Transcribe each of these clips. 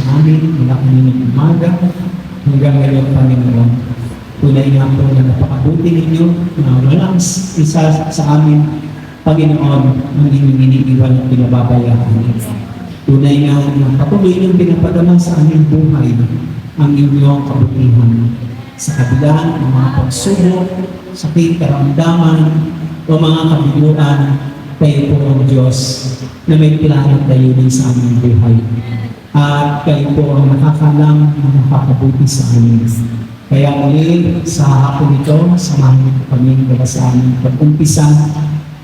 namin mula kaninang umaga hanggang ngayon, Panginoon. Tunay nga po na napakabuti ninyo na walang isa sa amin, Panginoon, ang inyong iniiwan at pinababayaan. Tunay nga na patuloy niyong pinapadama sa aming buhay ang inyong kabutihan. Sa kabila ng mga pagsubok, sakit, karamdaman, o mga kabiguan, kayo po ang Diyos na may plano at layunin sa aming buhay. At kayo po ang nakakalam na makakabuti sa amin. Kaya muli sa hapon ito, samahan niyo kami mula sa aming pag-umpisa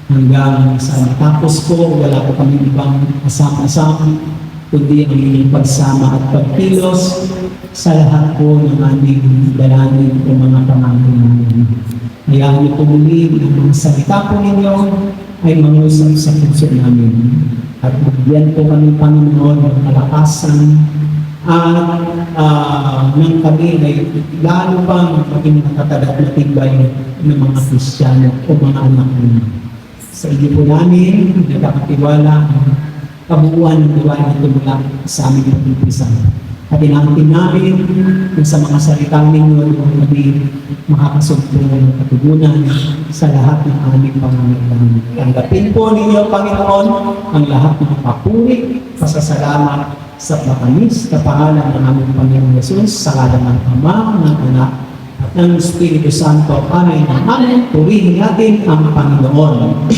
hanggang sa matapos po, wala po kami ibang asam-asam, kundi ang inyong pagsama at pagkilos sa lahat po ng aming dalangin o mga pangangailangan. Hayaan niyo po muli ng mga salita po ninyo ay mangusap sa puso namin. At bigyan po kami, Panginoon, ng kalakasan at nang kami ay lalo pang maging nakatadat na tibay ng mga Kristiyano o mga anak ninyo. Sa iyo po namin, nagkakatiwala ang kabuuan ng buhay na tumula sa aming pag-umpisa. At inaangkin namin kung sa mga salita ninyo doon kami makakasugpo ng katugunan sa lahat ng aming pangangailangan. Tanggapin po ninyo, Panginoon, ang lahat ng papuri, pasasalamat sa matamis na pangalan ng aming Panginoon Jesus, sa ngalan ng Ama, ng Anak, at ng Espiritu Santo, amin na amin, purihin natin ang Panginoon.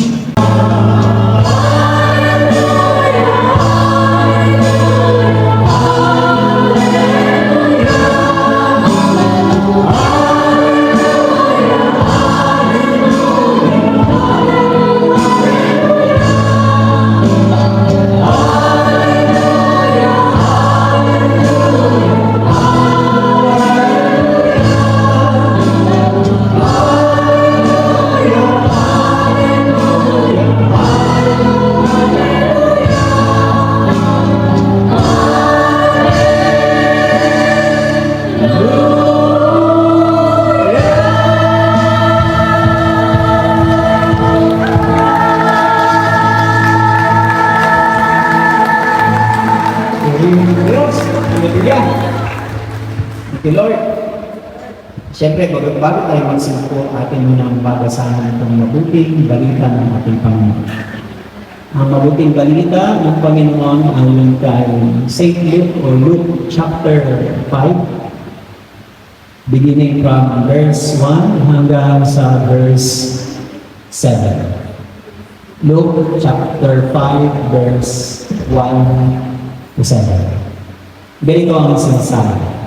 Okay, Lord. Siyempre, bago tayo magsimpo, atin muna ang babasahan itong mabuting balita ng ating Panginoon. Ang mabuting balita ng Panginoon ayon kay St. Luke or Luke chapter 5, beginning from verse 1 hanggang sa verse 7. Luke chapter 5, verse 1 to 7. Ganito ang sinasabi.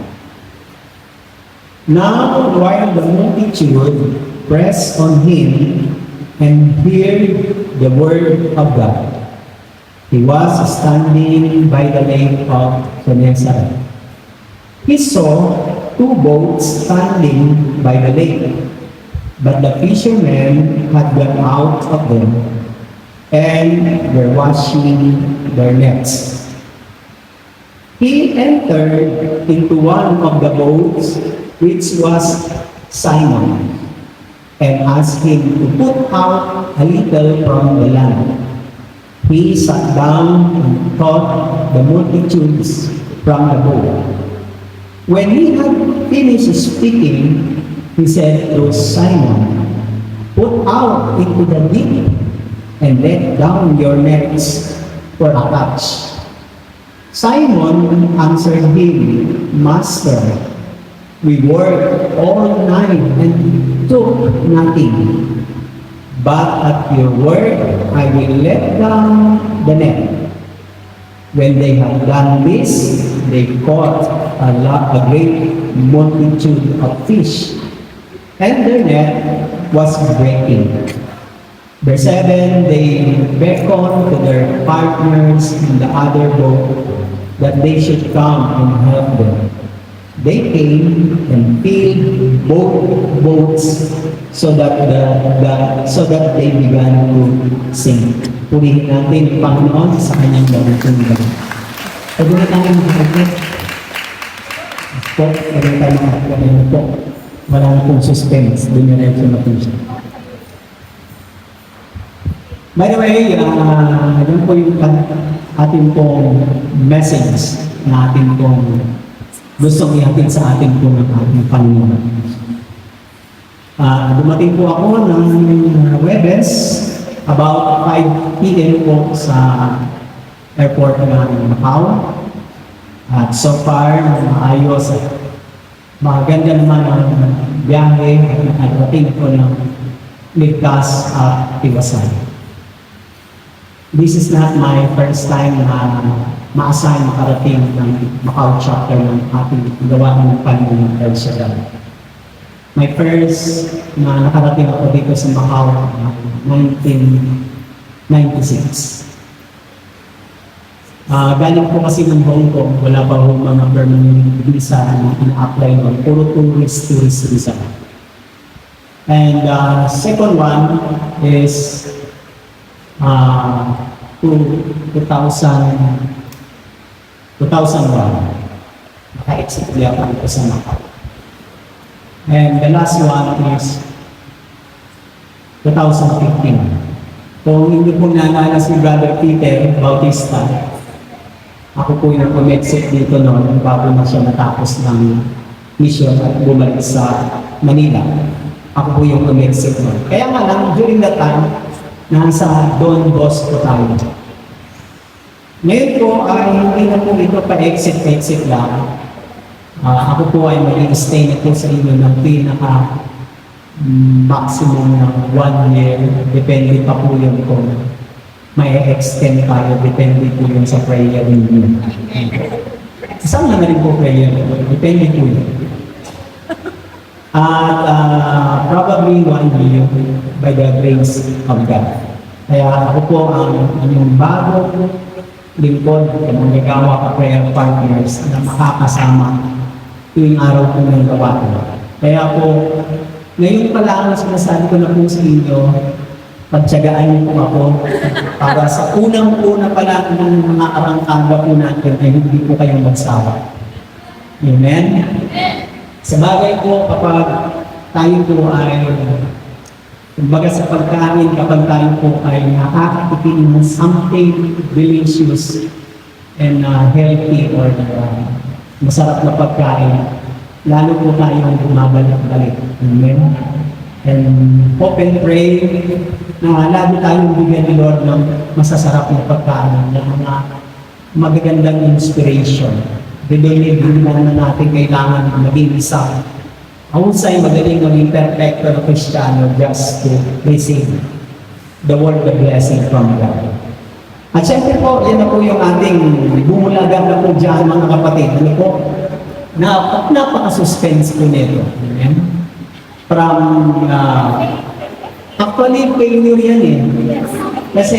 Now, while the multitude pressed on him and heard the word of God, he was standing by the lake of Gennesaret. He saw two boats standing by the lake, but the fishermen had gone out of them and were washing their nets. He entered into one of the boats, which was Simon, and asked him to put out a little from the land. He sat down and taught the multitudes from the boat. When he had finished speaking, he said to Simon, "Put out into the deep and let down your nets for a catch." Simon answered him, "Master, we worked all night and took nothing. But at your word, I will let down the net." When they had done this, they caught a great multitude of fish, and their net was breaking. Verse 7, they beckoned to their partners in the other boat that they should come and help them. They came and filled both boats so that they began to sink. Purihin natin ang Panginoon sa kanyang bagong gawa. Pagod na tayo mag-agit. Po, pagod tayo mag-agit po. Wala na pong suspense. Doon yung reaction na po siya. By the way, yun po yung ating pong message natin kung gustong ihatid sa atin po ng ating Panginoon. Dumating po ako ng Webes about 5 p.m. po sa airport ng Macau. At so far, maayos at maganda naman ang biyahe at nakarating po ng ligtas at tiwasay. This is not my first time na ma-assign makarating ng Macau chapter ng ating gawa ng Panginoon El Shaddai. My first na nakarating ako dito sa Macau 1996. Galing po kasi ng Hong Kong, wala pa ho mga permanent visa na ina-apply noon. Puro tourist visa. And second one is 2001. Naka-exit niya ako dito sa Macau. And the last one is 2015. Kung hindi po naalala si Brother Peter Bautista, ako po yung pumexit dito noon bago na siya natapos ng mission at bumalik sa Manila. Ako po yung pumexit noon. Kaya nga lang, during that time, nasa Don Bosco tayo. Ngayon po ay hindi na po ito pa-exit lang. Ako po ay mag-i-stay na po sa inyo ng pinaka maximum ng 1 year. Depende pa po yun kung may extend tayo, depende po yun sa prayer ninyo. Kasama na rin po prayer, depende po yun. At probably 1 year by the grace of God. Kaya ako po ang inyong bagong lingkod, ang nagawa ka prayer partners na makakasama tuwing araw po ng gawa ko. Kaya po, ngayon pa lang sinasabi ko na po sa inyo, pagtsagaan niyo po ako para sa unang-una pa lang ng mga arangkada po natin ay hindi po kayong magsawa. Amen? Sa bagay po, kapag tayo po ay, kumbaga sa pagkain, kapag tayo po ay nakakatikin ng something delicious and healthy or masarap na pagkain, lalo po tayong bumabalik-balik. Amen? And hope and pray na lalo tayong bigyan ni Lord ng masasarap na pagkain, ng mga magagandang inspiration. Bibili na natin kailangan maging isa. Ahusay magaling maging perfecto na Kristiyano just to receive the word of blessing from God. At syempre po, yan na po yung ating bumulagan na po dyan mga kapatid. Ano po? Napaka-suspense po nito. Amen? From, actually, failure yan eh. Kasi,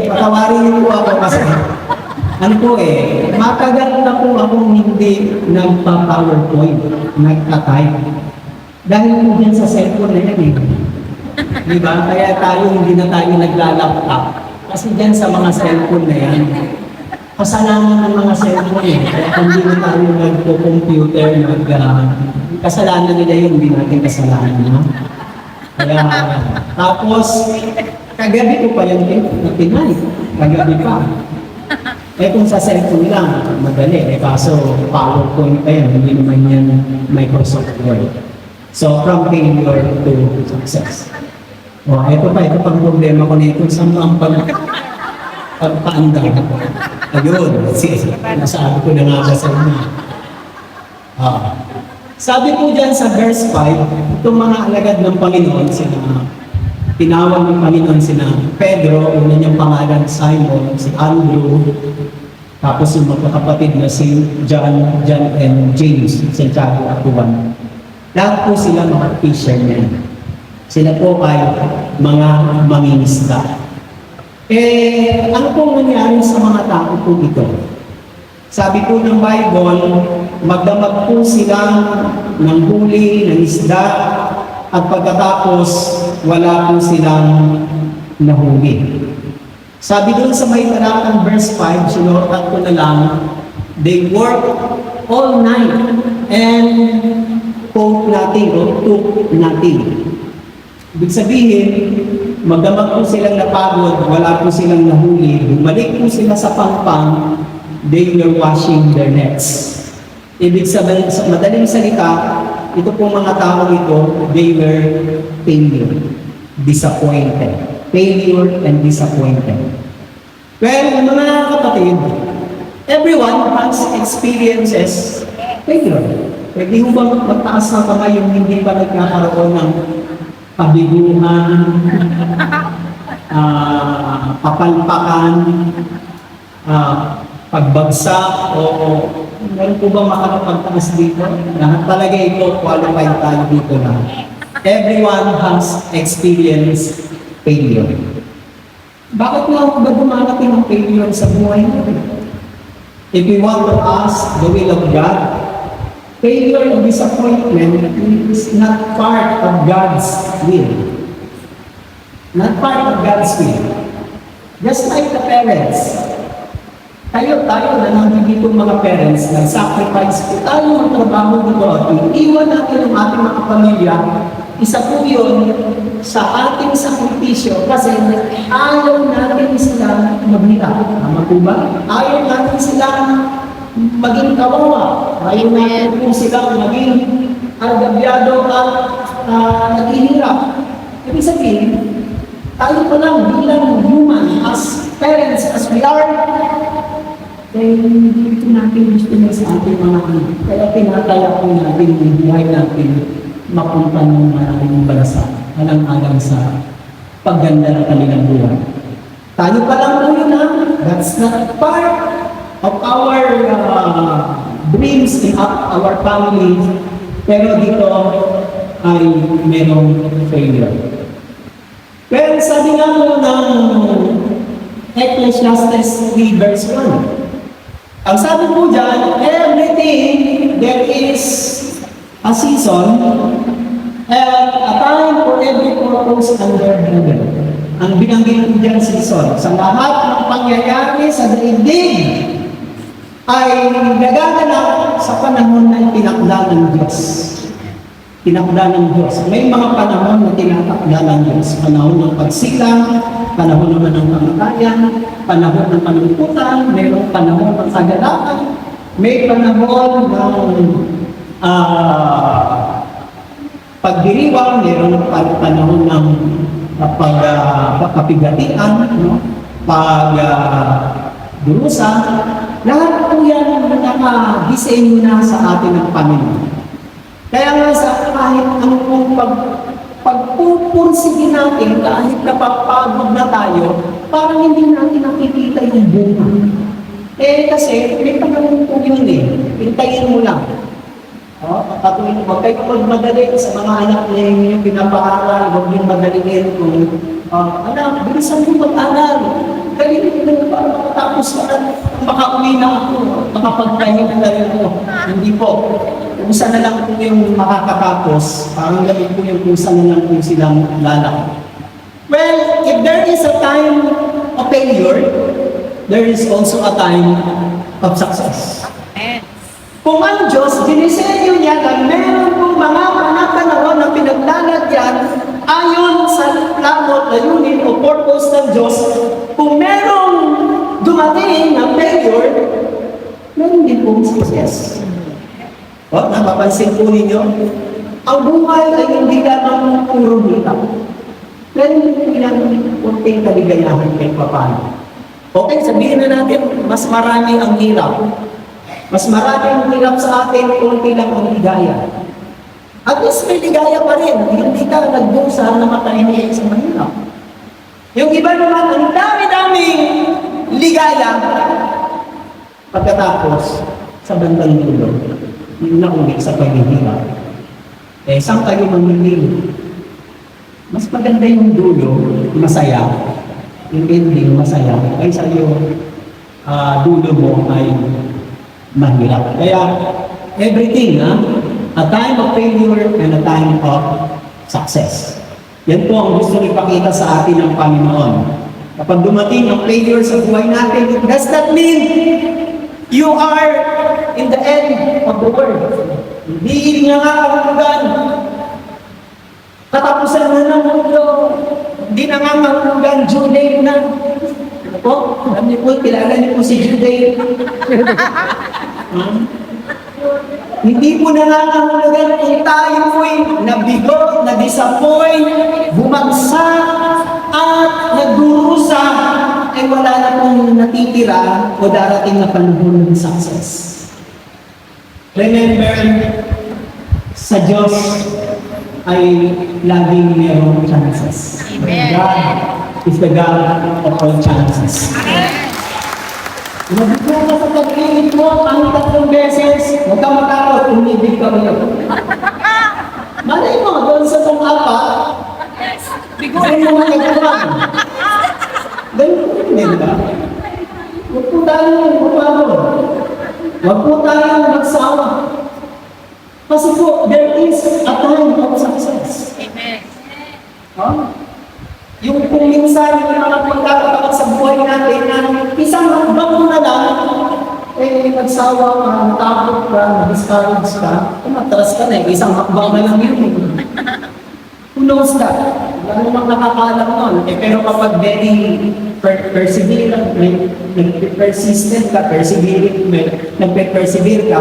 patawarin niyo po ako kasi, ano po eh, matagal na po akong hindi nagpa-PowerPoint, nagka-type. Dahil po dyan sa cellphone na yan eh. Diba? Kaya tayo, hindi na tayo naglalaptop. Kasi dyan sa mga cellphone na yan, kasalanan ng mga cellphone eh. Kaya hindi na tayo nagpo-computer, kasalanan nila yun, hindi natin kasalanan. Ha? Kaya, tapos, kagabi ko pa yung tinay. Kagabi pa. Eh kung sa cellphone lang, madali. Eh kaso, PowerPoint pa yan, hindi naman yan Microsoft Word. So, from failure to success. O, ito pang problema ko nito sa mga pagpaanda. Ayun, nasabi ko na nga siya sa inyo. Sabi po dyan sa verse 5, itong mga alagad ng Panginoon, tinawag ng Panginoon sina Pedro, una niyang pangalan Simon, si Andrew, tapos yung magkakapatid na si John and James, Santiago at Juan. Lahat po sila mga fishermen. Sila po ay mga mangingisda. Ano po nangyari sa mga tao po ito? Sabi po ng Bible, magdamag po sila ng huli, ng isda, at pagkatapos, wala po silang nahuli. Sabi doon sa may talatang verse 5, sinuotan ko na lang, they work all night and caught nothing or took nothing. Ibig sabihin, magdamag po silang napagod, wala po silang nahuli, bumalik po sila sa pangpang, they were washing their nets. Ibig sabihin, sa madaling salita, ito pong mga tao ito, they were failure, disappointed. Failure and disappointed. Well, mga kapatid, everyone has experiences failure. Pwede mo bang magtaas ng kamay yung hindi pa nagkakaroon ng pabiguhan, kapalpakan, pagbagsak, o meron po ba makakapagtaas dito? Lahat talaga ito, qualified tayo dito na. Everyone has experienced failure. Bakit nga ba dumarating ang failure sa buhay natin? If we want to ask the will of God, failure and disappointment is not part of God's will. Not part of God's will. Just like the parents. Tayo na nandito mga parents, nag-sacrifice po tayo ng trabaho dito at iiwan natin ang ating mga pamilya. Isa po yun sa ating sakripisyo kasi ayaw natin sila maghirap. Tama po ba? Ayaw natin sila maging kawawa. Ayaw natin po sila maging agabyado at naghihirap. Ibig sabihin, tayo pa lang bilang human, as parents, as we are, hindi ito natin gusto na sa ating mga anak. Kaya tinataya po natin yung buhay natin mapunta ng maraming banasa, alang-alang sa pagganda ng kanilang buhay. Tayo pa lang po yun ha. That's not part of our dreams in our family. Pero dito ay merong failure. Well, sabi nga po ng Ecclesiastes 3 verse 1. Ang sabi po dyan, everything there is a season and a time for every purpose under heaven. Ang binanggit po dyan season, sa lahat ng pangyayari sa daigdig ay nagaganap sa panahon na tinakda ng Diyos. Tinakda ng Diyos. May mga panahon na tinatakda ng Diyos. Panahon ng pagsilang, panahon naman ng kamatayan, panahon ng panuntutan, mayroong panahon ng kagalakan, may panahon ng pagdiriwang, mayroong panahon ng pagkapigatian, no? Pagdurusa. Lahat po yan nakagisenyo na sa atin ng Panginoon. Kaya nga sa kahit anong pagpupursigin natin, kahit napapagod na tayo, parang hindi natin nakikita yung bunga. Kasi may panahon po yun hintayin mo lang. Patuloy, huwag kayo magmadali sa mga anak niya yung pinapaaral, huwag yung madaliin kung anak, bilisan mo mag-aral. Galing mo para makatapos ka na, makauwi na ako, makapagtahin na rin mo. Hindi po. Kung saan na lang po yung makakatapos, parang galing po yung kung saan na lang po silang lalaki. Well, if there is a time of failure, there is also a time of success. Kung ang Diyos, dinisenyo niya na meron pong mga panahon na pinaglalagyan ayon sa plano, layunin o purpose ng Diyos, kung merong dumating na failure, meron din pong success. Napapansin po ninyo, ang buhay ay hindi lamang puro hirap. Meron din ilang kunting kaligayahan kahit paano. Okay, sabihin na natin, mas marami ang hirap. Mas marami ang hirap sa atin, kunti lang ang ligaya. At least may ligaya pa rin. Hindi ka nagbusa na matahimik sa mahirap. Yung iba naman, ang dami-daming ligaya. Pagkatapos, sa bandang dulo, yung naulit sa paghihirap. Saan tayo mamimili? Mas maganda yung dulo, masaya. Yung ending, masaya. Kaysa yung dulo mo ay mahirap. Kaya, everything, a time of failure and a time of success. Yan po ang gusto ipakita sa atin ng Panginoon. Kapag dumating ang failure sa buhay natin, it does not mean you are in the end of the world. Hindi nga kahulugan. Katapusan na ng mundo. Hindi na nga kahulugan, July na. Po, alam niyo po, kilala niyo po si Juday. Hindi po nangangahulugan kung tayo po'y nabigo, na-disappoint, bumagsak, at nagdurusa, ay wala na pong natitira o darating na panahon ng success. Remember, sa Diyos ay laging mayroong chances. Amen. God is the God of all chances. Nabigo ka sa pag-iinit mo ang 3 beses, huwag ka matakot, umibig ka ulit. Malay mo, doon sa itong biguin mo mga kagawang. Ganun din ba? Huwag po tayong magpapagod. Huwag po tayong magsawa. Kasi po, there is a time of success. Amen. Yung kung minsan yung mga pagkakataon sa buhay natin na isang hakbang mo na lang, nagsawa ka, natakot ka, na-discourage ka, matras ka na isang hakbang na lang yun. Who knows that? Wala namang nakakaalam nun. Pero kapag very perseverant, persistent ka, nagpe-persevere ka,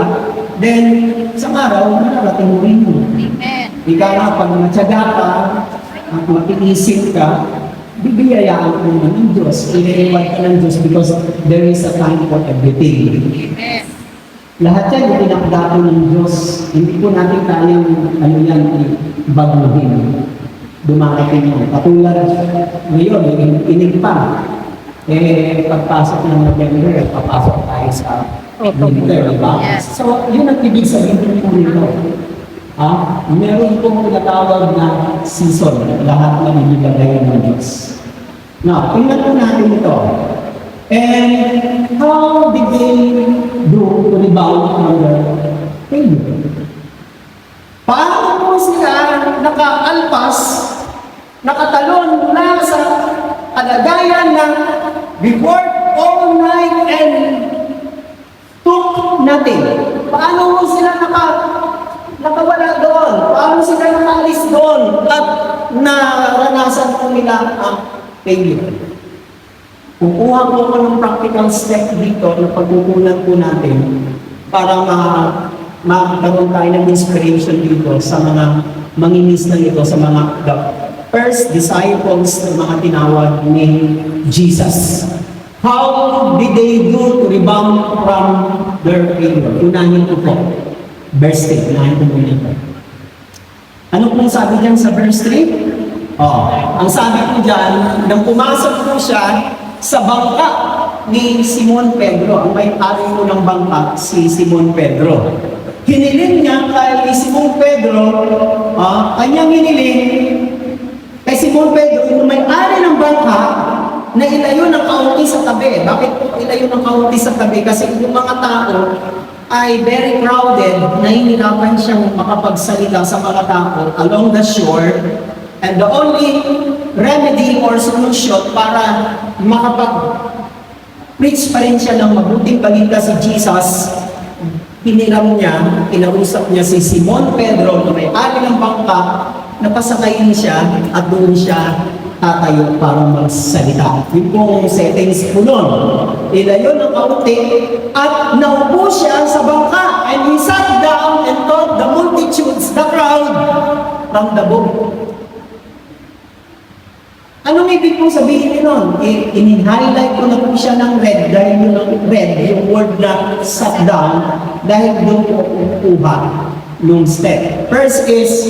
then isang araw, mararating mo rin mo. Amen. Ika nga, pag matyaga ka, at matiisip ka, bibiyayaan mo ng Diyos. I-reward ka ng Diyos because there is a time for everything. Amen. Lahat yan yung pinakdato ng Diyos. Hindi po natin kayang baguhin. Dumarating mo. Katulad ngayon, inig pa. Pagpasok ng November, papasok tayo sa winter, diba? Yes. So, yun ang ibig sabihin po nito. Meron pong tinatawag na season, lahat na nilagay ng Diyos. Now, tingnan po natin ito. And how did they do to rebound from their failure? Paano po sila nakaalpas, nakatalon mula sa kalagayan na we worked all night and took nothing? Paano po sila nakawala doon? Paano sila nakaalis doon at naranasan po nila ang failure? Kukuha po ako ng practical step dito na pagkukunan po natin para magkaroon tayo ng inspiration dito sa mga manginis na ito, sa mga the first disciples na mga tinawag ni Jesus. How did they do to rebound from their failure? Unahin ko po. Verse 3. Unahin ko muna ito. Ano pong sabi diyan sa verse 3? Ang sabi ko diyan, nang pumasok po siya sa bangka ni Simon Pedro. Ang may-ari po ng bangka, si Simon Pedro. Hiniling niya kay Simon Pedro, kanyang hiniling kay Simon Pedro, yung may-ari ng bangka, na ilayo ng kaunti sa tabi. Bakit po ilayo ng kaunti sa tabi? Kasi yung mga tao ay very crowded, nahihirapan siyang makapagsalita sa mga tao along the shore. And the only remedy or solution para makapag-preach pa rin siya ng mabuting balita si Jesus, hiniram niya, kinausap niya si Simon Pedro na may-ari ng bangka, napasakayin siya at doon siya tatayo para magsalita. Yun pong settings po nun. Ilayo ng kaunti at naupo siya sa bangka and he sat down and taught the multitudes, the crowd, from the boat. Anong ibig pong sabihin nun? In-highlight ko na po siya ng red dahil yung red, yung word na sat down, dahil doon po kukuha nung step. First is,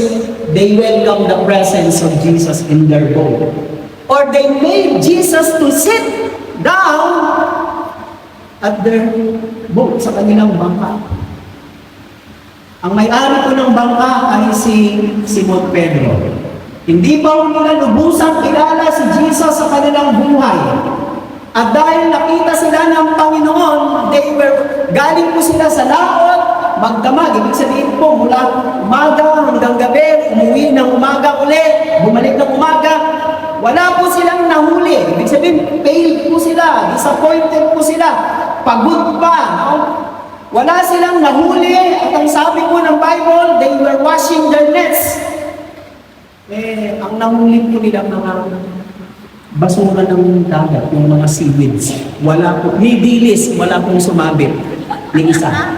they welcome the presence of Jesus in their boat. Or they made Jesus to sit down at their boat, sa kanilang bangka. Ang may-ari po ng bangka ay si Simon Pedro. Hindi pa nila lubusang kilala si Jesus sa kanilang buhay. At dahil nakita sila ng Panginoon, galing po sila sa laot, magdamag. Ibig sabihin po, mula umaga hanggang gabi, umuwi ng umaga ulit, bumalik ng umaga. Wala po silang nahuli. Ibig sabihin, failed po sila, disappointed po sila, pagod pa. Wala silang nahuli. At ang sabi po ng Bible, they were washing their nets. Ang nahuli po nila mga basura ng dagat, yung mga seaweeds. Wala po, ni dilis, wala pong sumabit ni isa.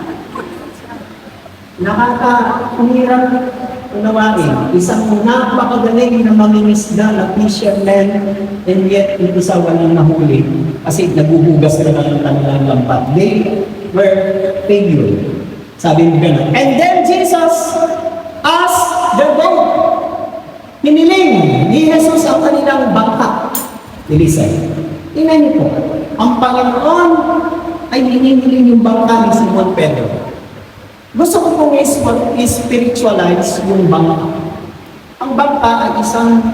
Nakakahirap unawain. Isang napakagaling na mangingisda na fisherman, and yet yung isa walang nahuli kasi naguhugas na lang ng kanilang lambat. They were failure. Sabi mo gano'n. And then Jesus asked the boat. Hiniling ni Jesus ang kanilang bangka. Listen. Tingnan niyo po. Ang Panginoon ay hinihiling yung bangka ni Simon Pedro. Gusto ko pong i-spiritualize yung bangka. Ang bangka ay isang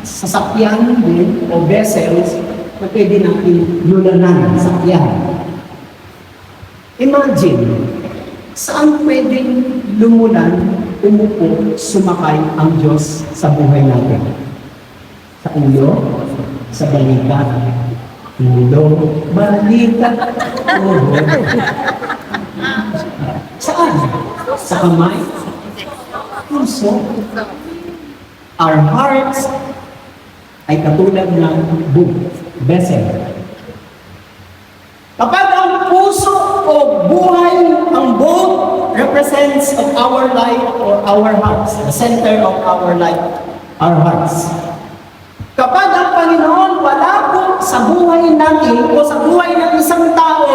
sasakyan din o vessels na pwede natin lulanan, sakyan. Imagine, saan pwedeng lumulan, umupo, sumakay ang Diyos sa buhay natin? Sa ulo, sa balikat, ulo, balikat, ulo. Saan? Sa kamay? Puso? Our hearts ay katulad ng book, vessel. Kapag ang puso o buhay, ang boat represents of our life or our hearts, the center of our life, our hearts. Kapag ang Panginoon wala po sa buhay natin o sa buhay ng isang tao,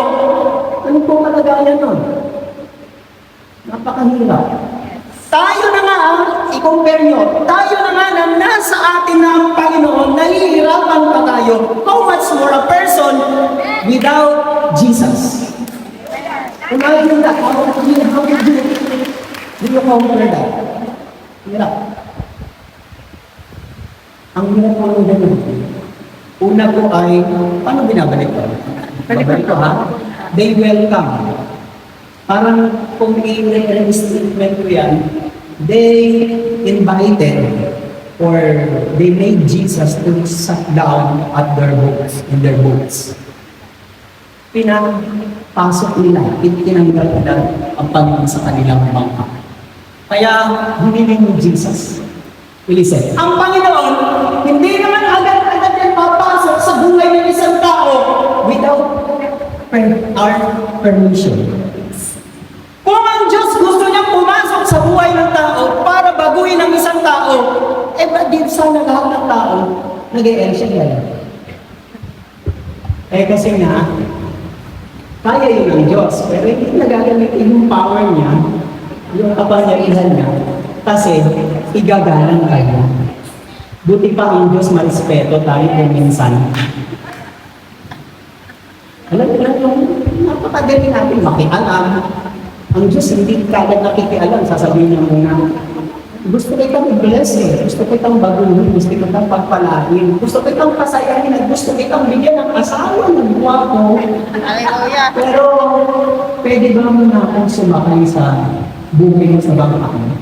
ano po kalagayan nun? Napakahirap. Tayo na nga, i-compare nyo, tayo na nga na nasa atin na ang Panginoon, nahihirapan pa tayo. How much more a person without Jesus? Unahin nyo na, how would you compare that? Hirap. Ang hirap po ng ganun. Una po ay, paano binabalik ko? Babalik ko ha? They welcome. Parang kung i-restatement ko yan, they invited or they made Jesus to sit down at their boats, in their boats. Pinapasok nila, tinanggal nila ang Panginoon sa kanilang bangka. Kaya hiniling ni Jesus. Listen, ang Panginoon, hindi naman agad-agad yan papasok sa buhay ng isang tao without our permission. Kung ang Diyos gusto niyang pumasok sa buhay ng tao para baguhin ang isang tao, eh ba't di sana lahat ng tao nag-e-elsion yan? Eh kasi nga, kaya yun ng Diyos, pero hindi nagagamitin yung power niya, yung kapangyarihan niya, kasi igagalang tayo. Buti pa ang Diyos marespeto tayo kung minsan. Alam mo lang yung napakagaling natin makialam. Ang Diyos hindi kagad nakikialam, sasabihin niya muna, gusto kitang i-bless eh, gusto kitang baguhin, gusto kitang pagpalain, gusto kitang pasayahin, at gusto kitang bigyan ng asawa ng guwapo. Pero, pwede ba muna akong sumakay sa bukid mo sa bangka mo?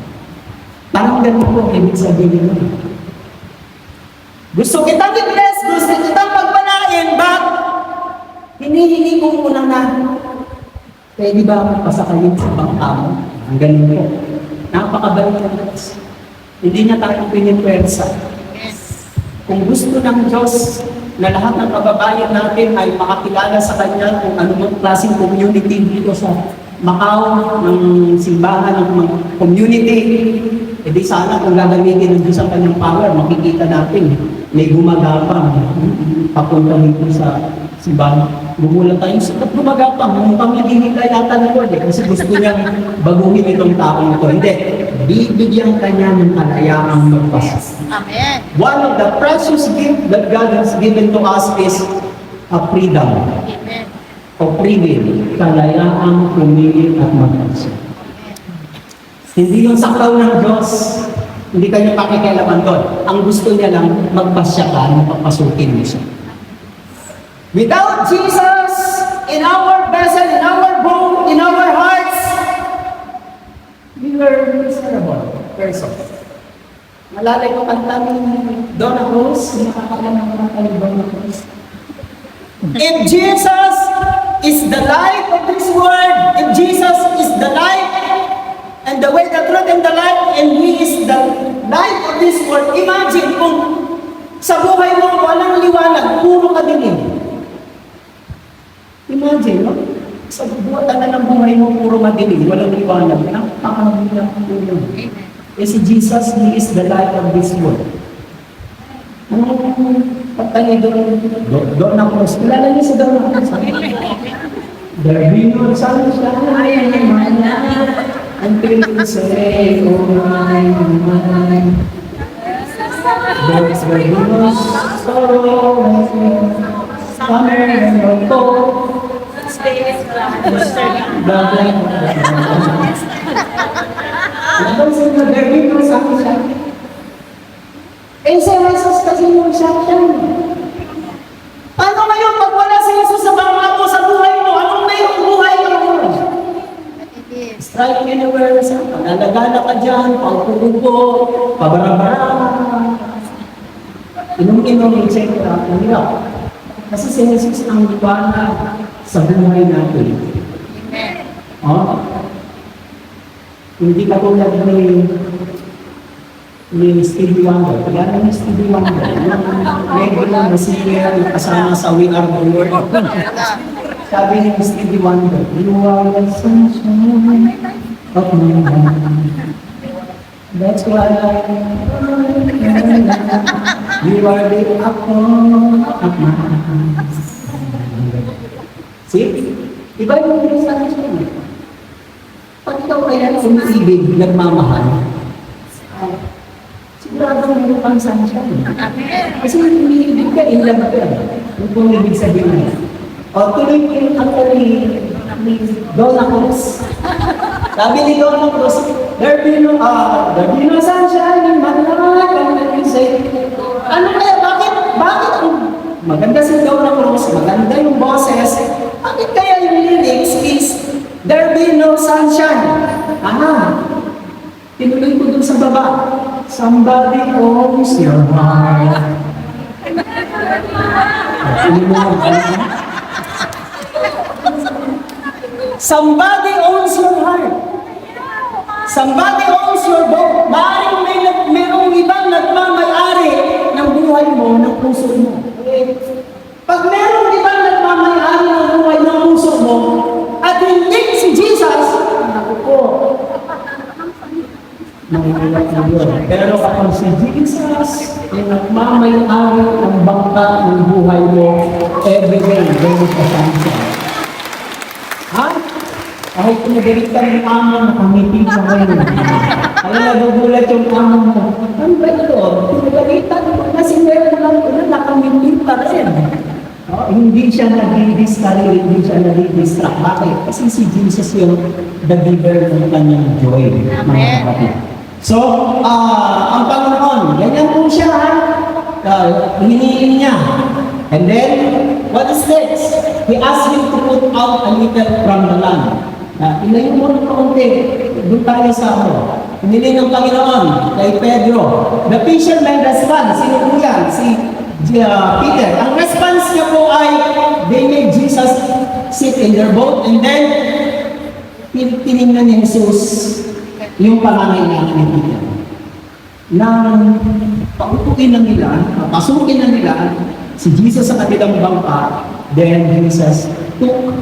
Parang ganun po, ibig sabihin mo. Gusto kitang i-bless, gusto kitang pagpalain, but hinihingi ko muna na, pwede ba akong pasakayin sa bangka mo? Ang ganun po. Napakabalik ng Diyos. Hindi niya tayo pinipwersa. Kung gusto ng Diyos na lahat ng kababayan natin ay makakilala sa Kanya kung anumang klaseng community dito sa Macau, ng simbahan, ng mga community, edi sana kung gagamitin ng Diyos ang Kanyang power, makikita natin may gumagapang papunta dito sa simbahan. Bumulan tayo, ba't gumagapang? Mukhang naghihintay yata ng Lord eh, kasi gusto niyang baguhin itong taong ito. Hindi, bibigyan kanya ng kalayaang magpasas. Amen. One of the precious gifts that God has given to us is a freedom. Amen. O free will, kalayaang pumili at magpasas. Hindi yung saklaw ng Diyos, hindi kanya pakikialaman doon. Ang gusto niya lang, magpasya ka, magpapasukin mo siya. Without Jesus in our vessel, in our boat, in our hearts, we were miserable person. Malalay ko kanta ni Donna Rose, nakakaalam ng mga kalibang na Rose. If Jesus is the light of this world, if Jesus is the light, and the way, the truth, and the light, and He is the light of this world, imagine kung Sa buhay mo, walang liwanag, puro kadilim. Imagine, no? Sa buwatan ng buhay mo, puro madilim, walang liwanag. Napakahirap po yun. Eh si Jesus, He is the light of this world. Anong pagtali doon? Doon na cross. Kilala niyo sa doon na cross. There be no sunshine in my life until you say, oh my. There's will be no sorrow, summer and no cold. There be no sunshine. Eh, si Jesus kasi yung sunshine. Paano ngayon pag wala si Jesus sa bangka mo, sa buhay mo? Anong mayroong buhay ka mo? Strike anywhere sa pag-alagala ka dyan, pagpupupo, pabarabara, inom-inom, etc. Ang hirap. Kasi si Jesus ang liwanag sa buhay natin. Oh? Hindi ka tulad ni Stevie Wonder. Kaya ni Stevie Wonder. Yung regular na singer na kasama sa We Are the World. Sabi ni Stevie Wonder, you are the sunshine of my life. That's why you are the apple of my eye. See? Iba yung sunshine. Pag ikaw kaya umiibig, nagmamahal, sigurado mo ang sunshine. Kasi umiibig ka, in love ka. Yung kung ibig sabihin niya. O tuloy ko yung ako ni Donna Cruz. Sabi ni Donna Cruz, there be no sunshine in my life. And you say, ano kaya, bakit? Maganda si Donna Cruz, maganda yung boses. Bakit kaya yung lyrics is, there be no sunshine? Tinuloy ko dun sa baba. Somebody owns your heart. Somebody owns your heart. Somebody owns your boat. Maaaring mayroong ibang nagmamayari ng buhay mo, ng puso mo. Pag mayroong ibang nagmamayari ng buhay ng puso mo, at hindi si Jesus, naku po, mahirap na yun. Pero kapag si Jesus, yung nagmamayari ng bangka ng buhay mo, everyday, gawin ka sunshine. Ha? Kahit pinagalit ka ng amo, nakangiti ka ngayon. Kaya nagugulat yung amo mo. Ano ba ito? Pinagalitan mo kasi meron lang ito na nakangiti pa rin. Hindi siya nag-discourage, hindi siya nag-distract. Bakit? Kasi si Jesus yung the giver ng kanyang joy, mga kapatid. So, ang Panginoon, ganyan po siya, hinihiling niya. And then, what is next? He asked him to put out a little from the land. Ilayo mo ng kaunti, doon tayo sa hiniling ng Panginoon kay Pedro. The fisherman responds, sino po yan? Si Peter. Ang response niya po ay, they made Jesus sit in their boat and then, tinignan ni Jesus yung pangangailangan ni Peter. Nang pautuin na nila, pasukin na nila, si Jesus sa kanilang bangka, then Jesus took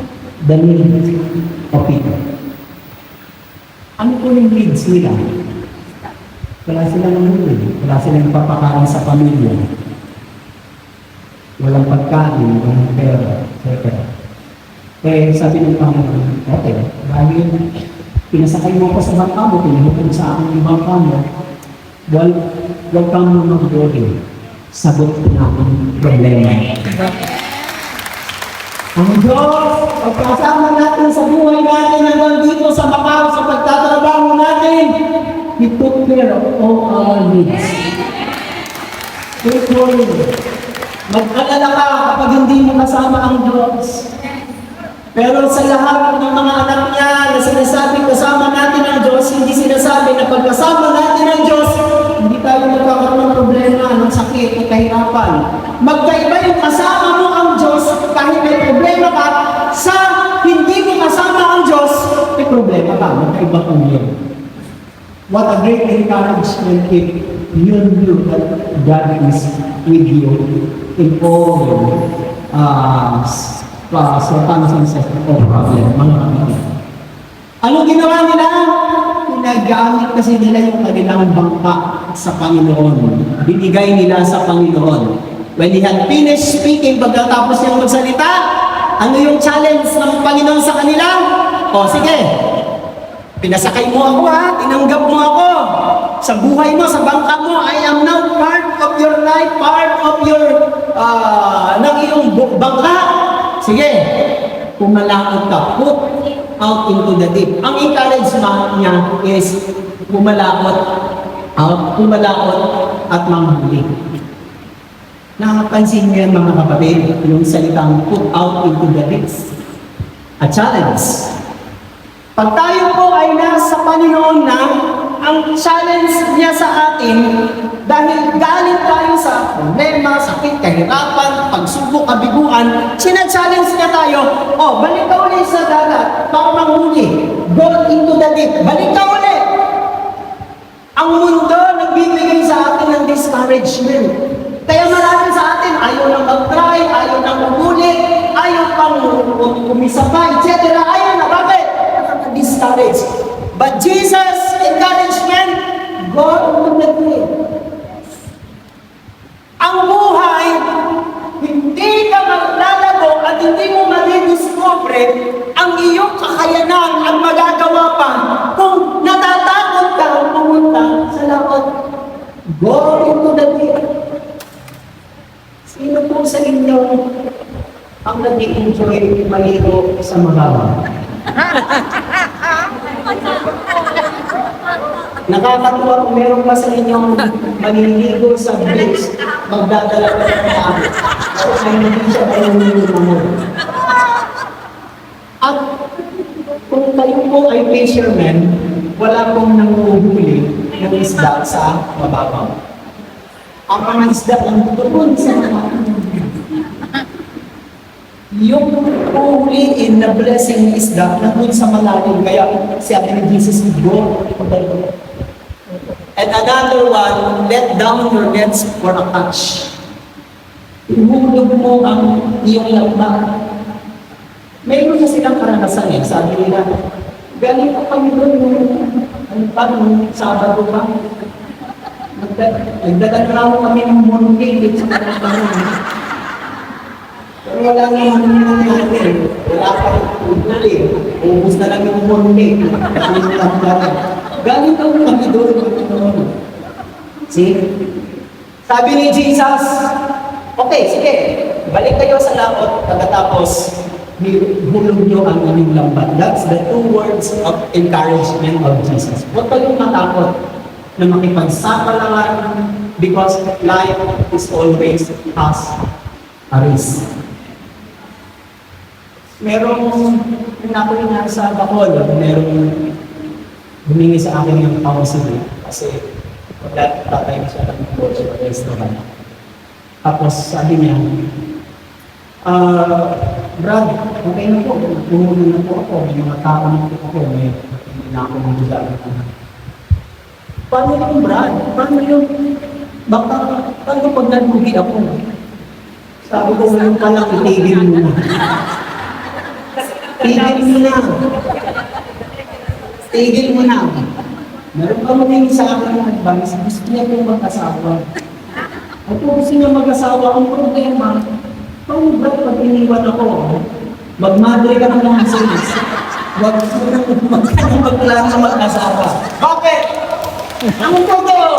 the lead of Peter. Ano po yung leads nila? Wala silang lead. Wala silang papakain sa pamilya. Walang pagkain, walang pera, etc. Eh, sabi ng Panginoon, okay, dahil pinasakay mo ko sa bangka mo, pinahukong sa akin yung bangka mo, huwag kang mag-worry. Sagot ko na ang problema. Ang Diyos, pagkasama natin sa buhay natin hanggang dito sa Macau, sa pagtatrabaho natin, He took care of all our needs. Don't worry. Mag-alala ka kapag hindi mo kasama ang Diyos. Pero sa lahat ng mga anak niya na sinasabi kasama natin ang Diyos, hindi sinasabi na pagkasama natin ang Diyos, hindi tayo magkakaroon ng problema, ng sakit, ng kahirapan. Magkaiba yung kasama mo ang Diyos, kahit may problema ka, sa hindi mo kasama ang Diyos, may problema ka. Magkaiba po yun. What a great encouragement if you knew that God is with you in all circumstances or problem, mga kapatid. Ano ginawa nila? Pinagamit kasi nila yung kanilang bangka sa Panginoon. Binigay nila sa Panginoon. When he had finished speaking, pagkatapos niyang magsalita, ano yung challenge ng Panginoon sa kanila? O sige, pinasakay mo ako ha, tinanggap mo ako. Sa buhay mo, sa bangka mo, I am now part of your life, part of your, ng iyong bangka. Sige, pumalakot ka, put out into the deep. Ang encouragement niya is pumalakot at manghuli. Nakapansin niyo yan mga kapatid, yung salitang put out into the deep. A challenge. Pag tayo po ay nasa Panginoon na, ang challenge niya sa atin, dahil galing tayo sa problema, sakit, kahirapan, pagsubok, kabiguan, sina-challenge niya tayo, balik ka ulit sa dagat para manghuli. Go into the deep. Balik ka ulit. Ang mundo nagbibigay sa atin ng discouragement. Kaya marami sa atin, ayaw nang mag-try, ayaw nang maghuli, ayaw pang kumisabay, etc. Ayaw na. Bakit? Discouraged. But Jesus' encouragement, go into the deep. Ang buhay, hindi ka maglalago at hindi mo madidiscover ang iyong kakayanan at magagawa pa kung natatakot ka pumunta sa laot. Go into the deep. Sino po sa inyo ang nag-enjoy maligo sa mababaw? Nakakatuwa kung meron pa sa inyong maliligo sa beach, magdadala ka ng tao. So, ay hindi siya maliligo mo. At kung kayo po ay fisherman, wala pong nanguhuli ng isda sa mababaw. Ang mga isda ang doon sa mababaw. Yung puhuliin na blessing ng isda nandun sa malalim. Kaya sabi ni Jesus, go. And another one, let down your nets for a catch. Ihulog mo ang iyong lambat. Mayroon na silang karanasan eh. Sabi nila, galing pa kami doon nung Sabado pa. Nagdadala kami ng morning sa karanasan. Pero wala naman nangyari. Wala pa rin. Ubus na lang yung morning. Galing daw kami doon. See? Sabi ni Jesus, okay, sige, balik kayo sa laot, pagkatapos, hulog nyo ang inyong lambat. That's the two words of encouragement of Jesus. Huwag kayong matakot na makipagsapalaran because life is always has a risk. Merong nakuha nga sa Bacol, merong humingi sa akin yung counseling kasi tatay na siya ng coach sa restaurant. Tapos sabi niya, Brad, okay na po, pumunod na po ako, may mga tao na po ako, may hindi na ako magdala. Paano yung Brad? Paano yung, baka, paano pag nagbugi ako? Sabi ko, ngayon ka lang, itigil mo na. Tigil mo na. Tigil mo na. Meron pa mga sa akin ng advice, gusto niya pong mag-asawa. At kung gusto niya mag-asawa, ang problema, paano ba pag iniwan ako? Magmadre ka ng mga sinis. Huwag ka nang magplano na mag-asawa. Bakit? Ang totoo,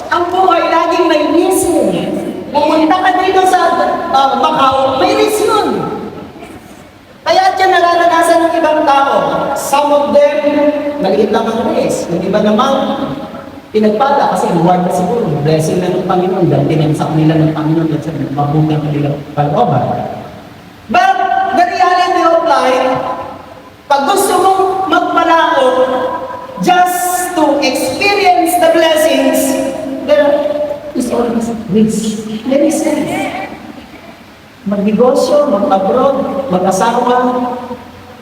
ang buhay laging may reason. Pumunta ka dito sa Macau, may reason. Kaya dyan nararanasan ng ibang tao. Some of them, maliit lang ang race. Yung iba naman, pinagpala kasi reward na siguro. Blessing na ng Panginoon. Dahil tinansak nila ng Panginoon at sa mabuti ang kanilang kalooban. But the reality of life, pag gusto mong magpalao, just to experience the blessings, there is always risk. There is risk. Magnegosyo, mag-abroad, mag-asawa,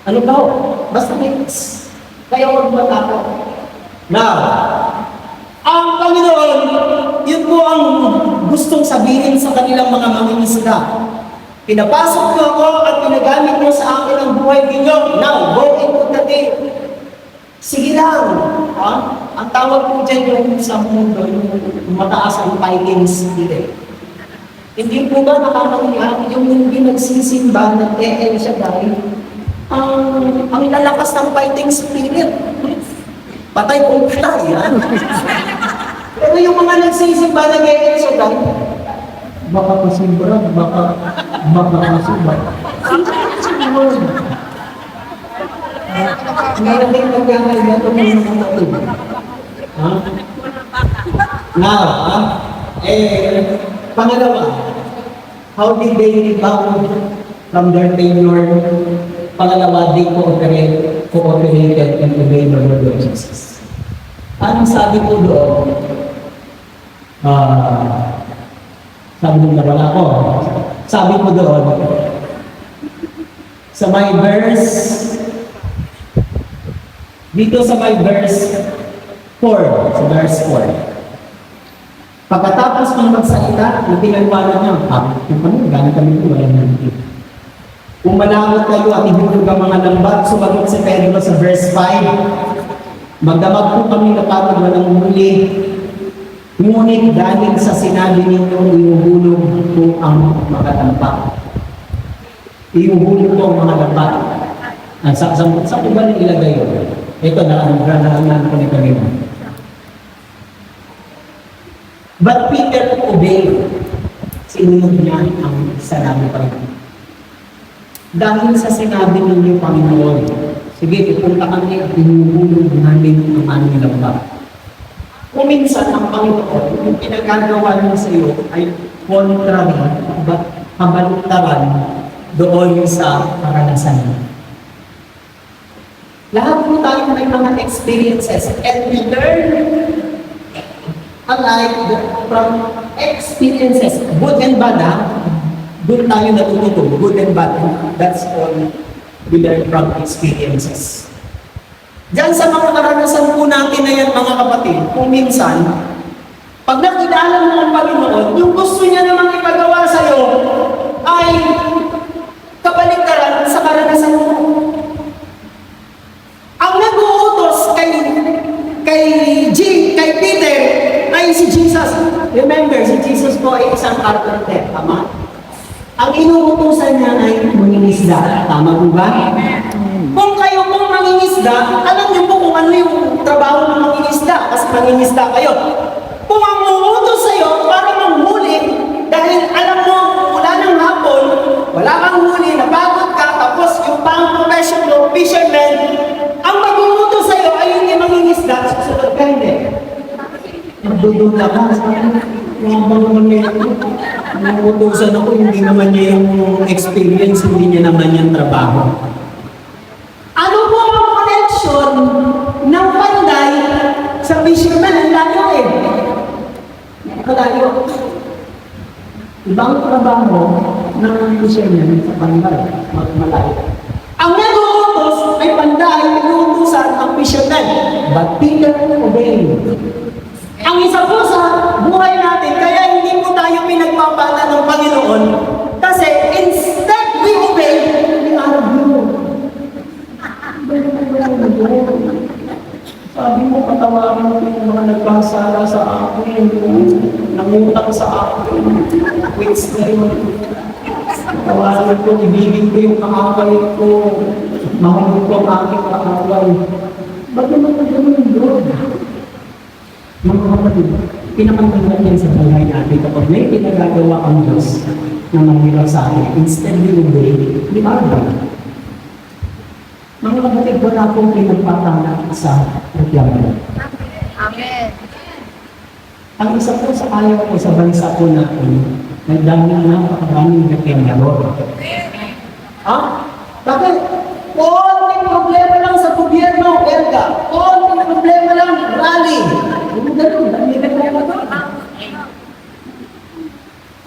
ano ba? Basta mix. Kaya huwag matakot. Now, ang Panginoon, Ito po ang gustong sabihin sa kanilang mga mangingisda. Pinapasok niyo ako at pinagamit niyo sa akin ang buhay ninyo. Now, go and put the deep. Sige lang. Ha? Ang tawag po dyan yung sa mundo, yung mataas ang fighting spirit. Hindi po ba nakakahiya yung hindi nagsisimba, nag-e-el siya dahil ang lalakas ng fighting spirit. Patay kung patay, ha? Pero yung mga nagsisimba, nag-e-el siya dahil baka pasimbra, baka masimbra. Meron din nagkakahiya ito mga kapatid. Ha? Now, pangalawa, how did they rebound from their failure? Pangalawa, they cooperated and obeyed the word of Jesus. Anong sabi ko doon? Sabi nung nawala ko. Sabi ko doon, sa my verse, dito sa my verse 4, sa verse 4. Pagkatapos ng magsalita, natinaliwanag niya, kung kami, gano'n kami ito, walang nanti. Kung malawat kayo at ihulog ang mga lambat, sumagot si Pedro sa verse 5, magdamag po kami napagod walang muli, ngunit dahil sa sinabi ninyo, ihuhulog po ang mga lambat. Ihuhulog po ang mga lambat. Saan ko ba nang ilagay yun? Ito na ang granaan ko ni Panginoon. But Peter obeyed. Sinunod niya ang sinabi pa rin. Dahil sa sinabi ninyo, Panginoon, sige, ipunta kami at inuhulog namin ang aming lambat. Kung minsan ang Panginoon, yung pinagagawa niya sa iyo ay contrary, kabaliktaran doon sa karanasan niya. Lahat po tayo may mga experiences and we learn alike from experiences, good and bad, ha? Doon tayo natututo, good and bad. That's all we learn from experiences. Diyan sa mga karanasan po natin na yan, mga kapatid, kung minsan, pag nakilala mo ang Panginoon, yung gusto niya namang ipagawa sa'yo ay kabaliktaran sa karanasan mo. Ang nag-uutos kay Peter ay si Jesus. Remember, si Jesus po ay isang carpenter, tama? Ang inuutosan niya ay mangingisda, tama po ba? Kung kayo pong mangingisda, alam niyo po kung ano yung trabaho ng mangingisda, kasi mangingisda kayo. Kung ang uutos sa'yo para manghuli, dahil alam mo, mula ng hapon, wala kang huli, napagod ka, tapos yung pang-profession mo, fisherman, ang mag-uutos sa'yo ay hindi mangingisda, susunod ka hindi. Nagdudula ka, mga naman niya ako. Nangutusan ako, hindi naman niya yung experience, hindi niya naman yung trabaho. Ano po ang connection ng panday sa fisherman? Ang layo eh. Malayo. Ibang trabaho ng fisherman sa panday. Malayo. Ang nag-uutos ay panday, nag-uutosan ang fisherman. But Peter obeyed. Ang isa po sa buhay natin, kaya hindi po tayo pinagpapala ng Panginoon, kasi instead we obey, we argue. Sabi mo, patawarin mo yung mga nagpasala sa akin, nangutang sa akin, quits na yun. Patawarin ko, ibigin ko yung kaaway ko, mahulog ko ang aking kaaway. Ba't naman na gano'n yun? Mga kapatid, pinakanggalan yan sa buhay natin kapag may pinagagawa ang Diyos na mahirap sa akin. Instead we obey, we argue. Mga kapatid, wala pong pinagpatala sa reklamo. Amen. Ang isa po sa ayaw ko sa bansa po natin, napakadaming reklamo. Ha? Bakit? Konting problema lang sa gobyerno, Erga. Konting problema lang, rally. Ano gano'n? Dami reklamo to.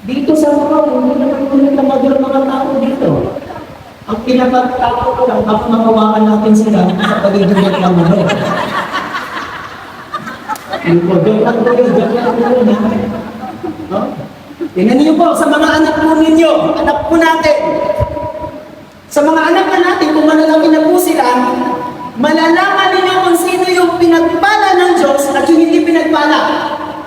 Dito sa mga, hindi naman namadul mga tao dito. Ang pinapagtao ko lang, kapag makawakan natin sila sa pagiging reklamo doon. Joke lang ko yun, joke lang ko yun. No? Tingnan niyo po sa mga anak po ninyo, anak po natin. Sa mga anak na natin, kung malalaki na po sila, malalaman ninyo kung sino yung pinagpala ng Diyos at yung hindi pinagpala.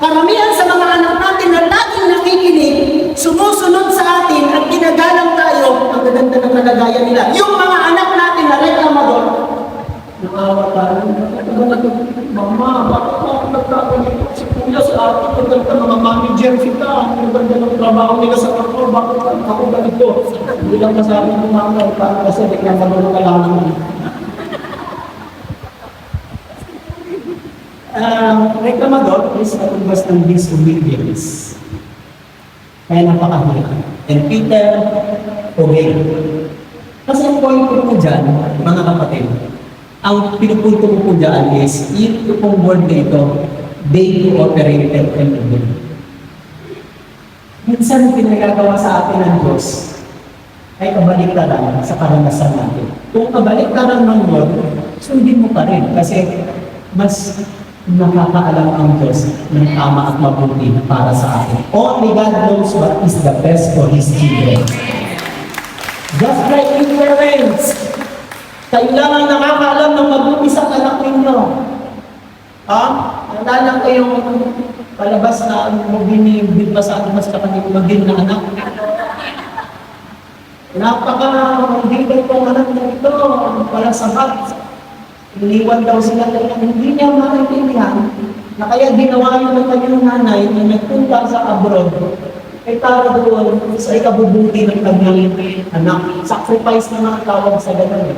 Karamihan sa mga anak natin na laging nakikinig, sumusunod sa atin at ginagalang tayo, ang gaganda ng kalagayan nila. Yung mga anak natin na reklamador, nakawa tayo, Mama, bakit ako nagkaganito? Si Kuya, si Ate, maganda mga manager kita, ang ganda ng trabaho nila sa kantor, bakit ako ganito? Hindi lang masabi ng mama, parang kasi reklamador ka lang. Reklamador is katumbas ng disobedience. Kaya napakahirap. And Peter obeyed. Kasi ang point ko po dyan, mga kapatid, ang pinupunto ko po dyan is, ito pong word na ito, they cooperated and obeyed. Minsan pinagagawa sa atin ng Diyos ay kabaliktaran sa karanasan natin. Kung kabaliktaran ng word, sundin mo pa rin kasi mas nakakaalam ang Diyos ng tama at mabuti para sa atin. Only God knows what is the best for His children. Just like you parents, kayo lang ang nakakaalam ng mabuti sa anak ninyo. Naalala ko yung palabas na movie ni Bill Pasado mas kapatid maging na anak. Napaka-hindi kong anak na ito, para sabat. Iniwan daw sila na hindi niya maintindihan na kaya ginawa niyo ng kanyang nanay na nagpunta sa abroad ay para doon sa ikabubuti ng kanyang anak. Sacrifice na mga tawag sa ganun,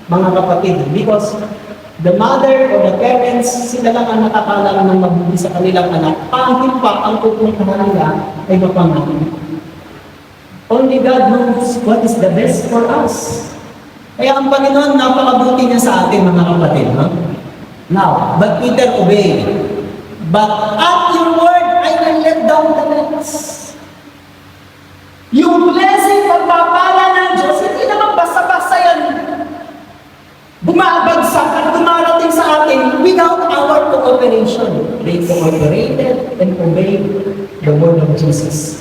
mga kapatid. Because the mother or the parents, sila lang ang nakakaalam ng mabuti sa kanilang anak. Pangit pa ang pupuntahan nila ay mapangit. Only God knows what is the best for us. Kaya ang Panginoon, napakabuti niya sa atin, mga kapatid. No? Now, but Peter obeyed. But at your word, I will let down the nets. Yung blessing, pagpapala ng Diyos, hindi naman basta-basta yan bumabagsak at dumarating sa atin without our cooperation. They cooperated and obeyed the word of Jesus.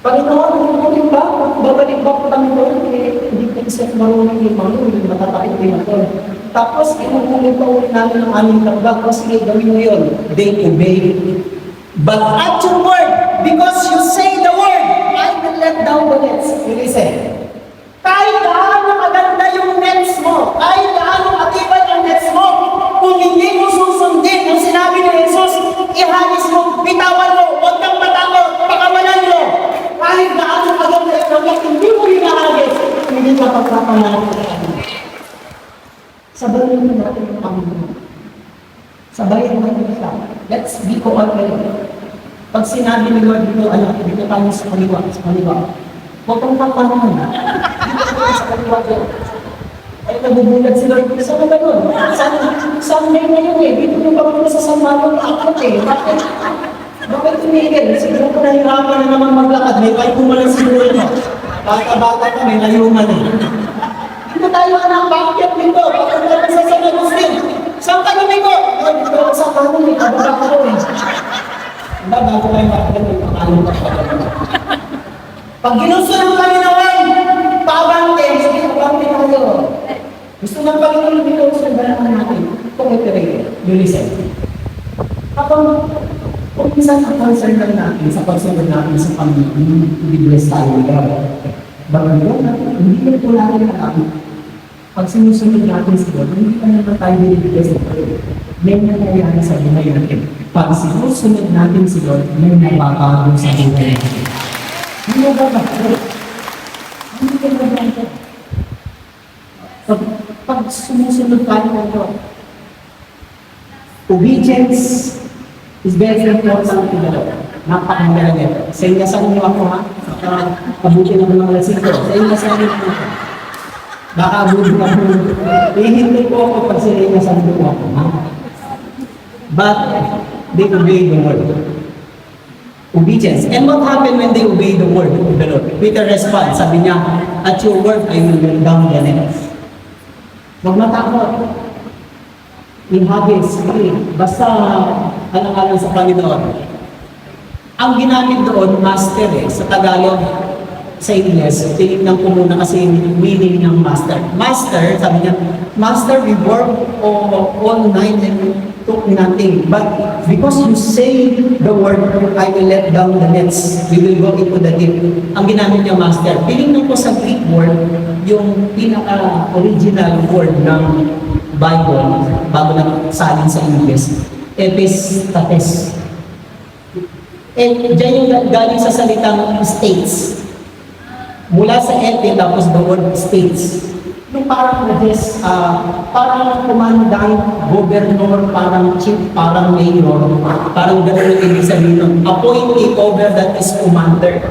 Panginoon, hindi ba? Babalik ba ko Panginoon? Hindi ko isip marunong yung Panginoon, matatakit din ako. Tapos, inuulit pa ulit namin ang aming trabaho. Sige, gawin mo yun. They obey. But at your word, because you say the word, I will let down the nets. Listen. Kahit gaano maganda yung nets mo, kahit gaano matibay ang nets mo, kung hindi mo susundin ang sinabi ni Jesus, ihalis mo, bitawan mo, huwag kang matakot, pakawalan mo. Kahit gaano maganda yung nets, hindi mo hinahalis, hindi ka pagpapanalo. Sabayin mo natin yung Panginoon. Sabayin mo natin siya. Let's be cooperative. Pag sinabi ni Lord dito, dito tayo sa kaliwa, sa kaliwa. Huwag kang papanahon. Dito tayo sa kaliwa doon. Ay, nabubulag si Lord. Saan ka doon? Sunday na yun eh. Dito yung pagpunta sa San Manuel Akot eh. Bakit tumigil? Siguro ko nahirapan na naman maglakad. May kahit kumalang siguro mo. Bata-bata ka, may layuman eh. Dito tayo anak, bakit dito? Bakit naman sa San Agustin? Saan ka lumigo? Dito ako sa kanon eh. Kababa ko eh. Diba, bago kayo bakit yung pakanon ka pa. Pag ginusto ng Panginoon, pabante, sige, pabante tayo. Gusto ng Panginoon, ginusto ng Panginoon natin. Cooperate, you listen. Kung minsan ang concern lang natin sa pagsunod natin sa Panginoon, hindi bless tayo nila. Bagay natin, hindi na po natin alam. Pag sinusunod natin sa Lord, hindi pa naman tayo binibigay sa Lord. May nangyayari sa buhay natin. Pag sinusunod natin si Lord, may nababago sa buhay natin. Ano ba ba? Ano ba ba? Pag sumusunod tayo ng Lord, obedience is very important to the Lord. Napakahalaga nito. Sa inyo sa inyo ako ha? Kabuti ng mga lasing ko. Sa inyo sa inyo ako. Baka abuti na po. Ihintay po ako pag sa inyo sa inyo ako ha? But they obey the word. Obedience. And what happened when they obey the word of the Lord? Peter responds, sabi niya, at your word I will let down the nets. Huwag matakot. In habits, basta alang-alang sa Panginoon. Ang ginamit doon, master sa Tagalog, sa Ingles, tinignan ko muna kasi yung meaning ng master. Master, sabi niya, Master, we work all night and took nothing. But because you say the word, I will let down the nets. We will go into the deep. Ang ginamit niya, master. Tinignan ko sa Greek word, yung pinaka-original word ng Bible, bago na salin sa English, epistates. And dyan yung galing sa salitang states. Mula sa epi, tapos the word states. Yung parang parang commandant, governor, parang chief, parang mayor, parang gano'n yung ibig sabihin ng appointee over that is commander.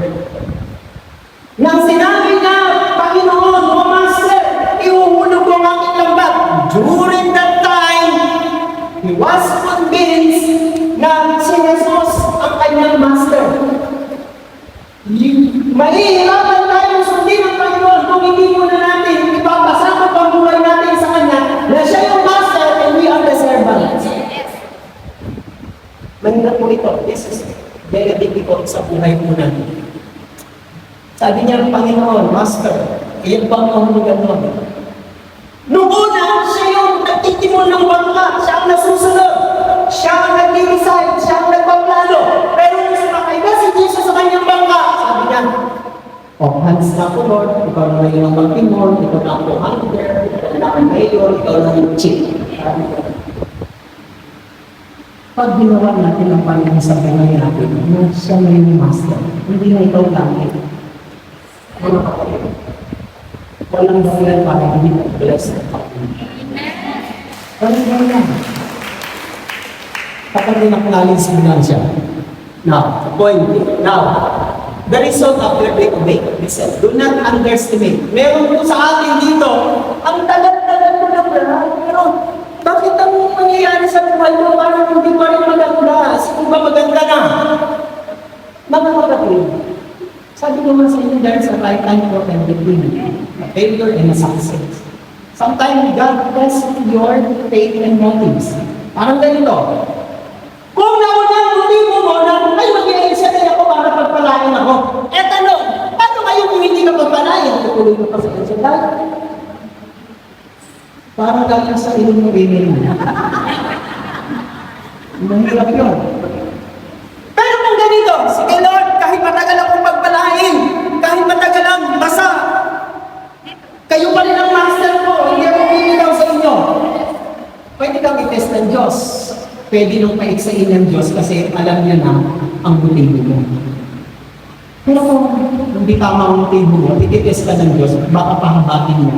Nang sinabi na, Panginoon, o Master, ihuhulog ko ang aking lambat. During that time, he was convinced na si Jesus ang kanyang Master. Mahihirapan tayo sundin ang Panginoon kung hindi muna natin ipapasakop ang buhay natin sa Kanya na siya yung Master and we are the servants. Mahirap po ito. This is very difficult sa buhay po natin. Sabi niya, Panginoon, Master, iyan bang mahulugan mo? Noong una, siya yung nagtitimon ng bangka, siya ang nasusunod, siya ang nag-decide, siya ang nagpaplano. Pero nung sumakay na si Jesus sa kanyang bangka, sabi niya, oh, hands na po, Lord, ikaw na ngayon ang magtimon, ikaw na po hunter, ikaw na ang mayor, ikaw na yung chief. Pag ginawa natin ang Panginoon sa buhay natin, na siya na yung master, hindi na ikaw lang eh. Walang dahilan para hindi na-bless na Panginoon. Walang dahilan. Kapag rinaknalins mo lang siya. Now, the result after they obey, he said, do not underestimate. Meron po sa atin dito, ang tagal-tagal mo na pero bakit ang mangyayari sa buhay mo? Parang hindi pa rin maganda. Sino ba maganda na? Mga kapatid, sabi naman sa inyo, there's a right time for everything. A failure and a success. Sometimes God tests your faith and motives. Parang ganito. Kung naunang motibo mo na, ay mag-i-excited ako para pagpalain ako. Eh tanong, paano ngayon kung hindi ka pagpalain? Tutuloy ka pa sa excited? Parang galing sa ilong mo rin. Mahirap yun. Pero kung ganito, sige Lord, kahit matagal akong pagpalain, kahit matagal ang basa, kayo pa rin ang master ko, hindi ako bibitaw sa inyo. Pwede kang i-test ng Diyos. Pwede nung paiksain ng Diyos kasi alam niya na ang motibo mo. Pero kung hindi tama ang motibo mo, i-test ka ng Diyos, baka pahabatin niya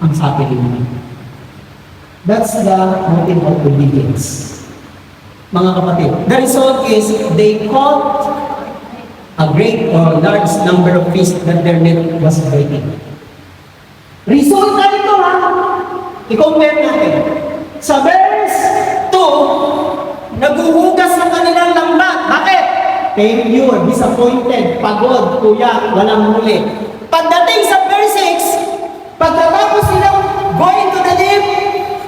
ang sabi niya. That's the motive of obedience. Mga kapatid, the result is they caught a great or large number of fish that their net was breaking. Result na ito ha! I-compare natin. Sa verse 2, naguhugas ng kanilang lambat. Bakit? Failure, disappointed, pagod, kuya, walang muli. Pagdating sa verse 6, pagkatapos silang going to the deep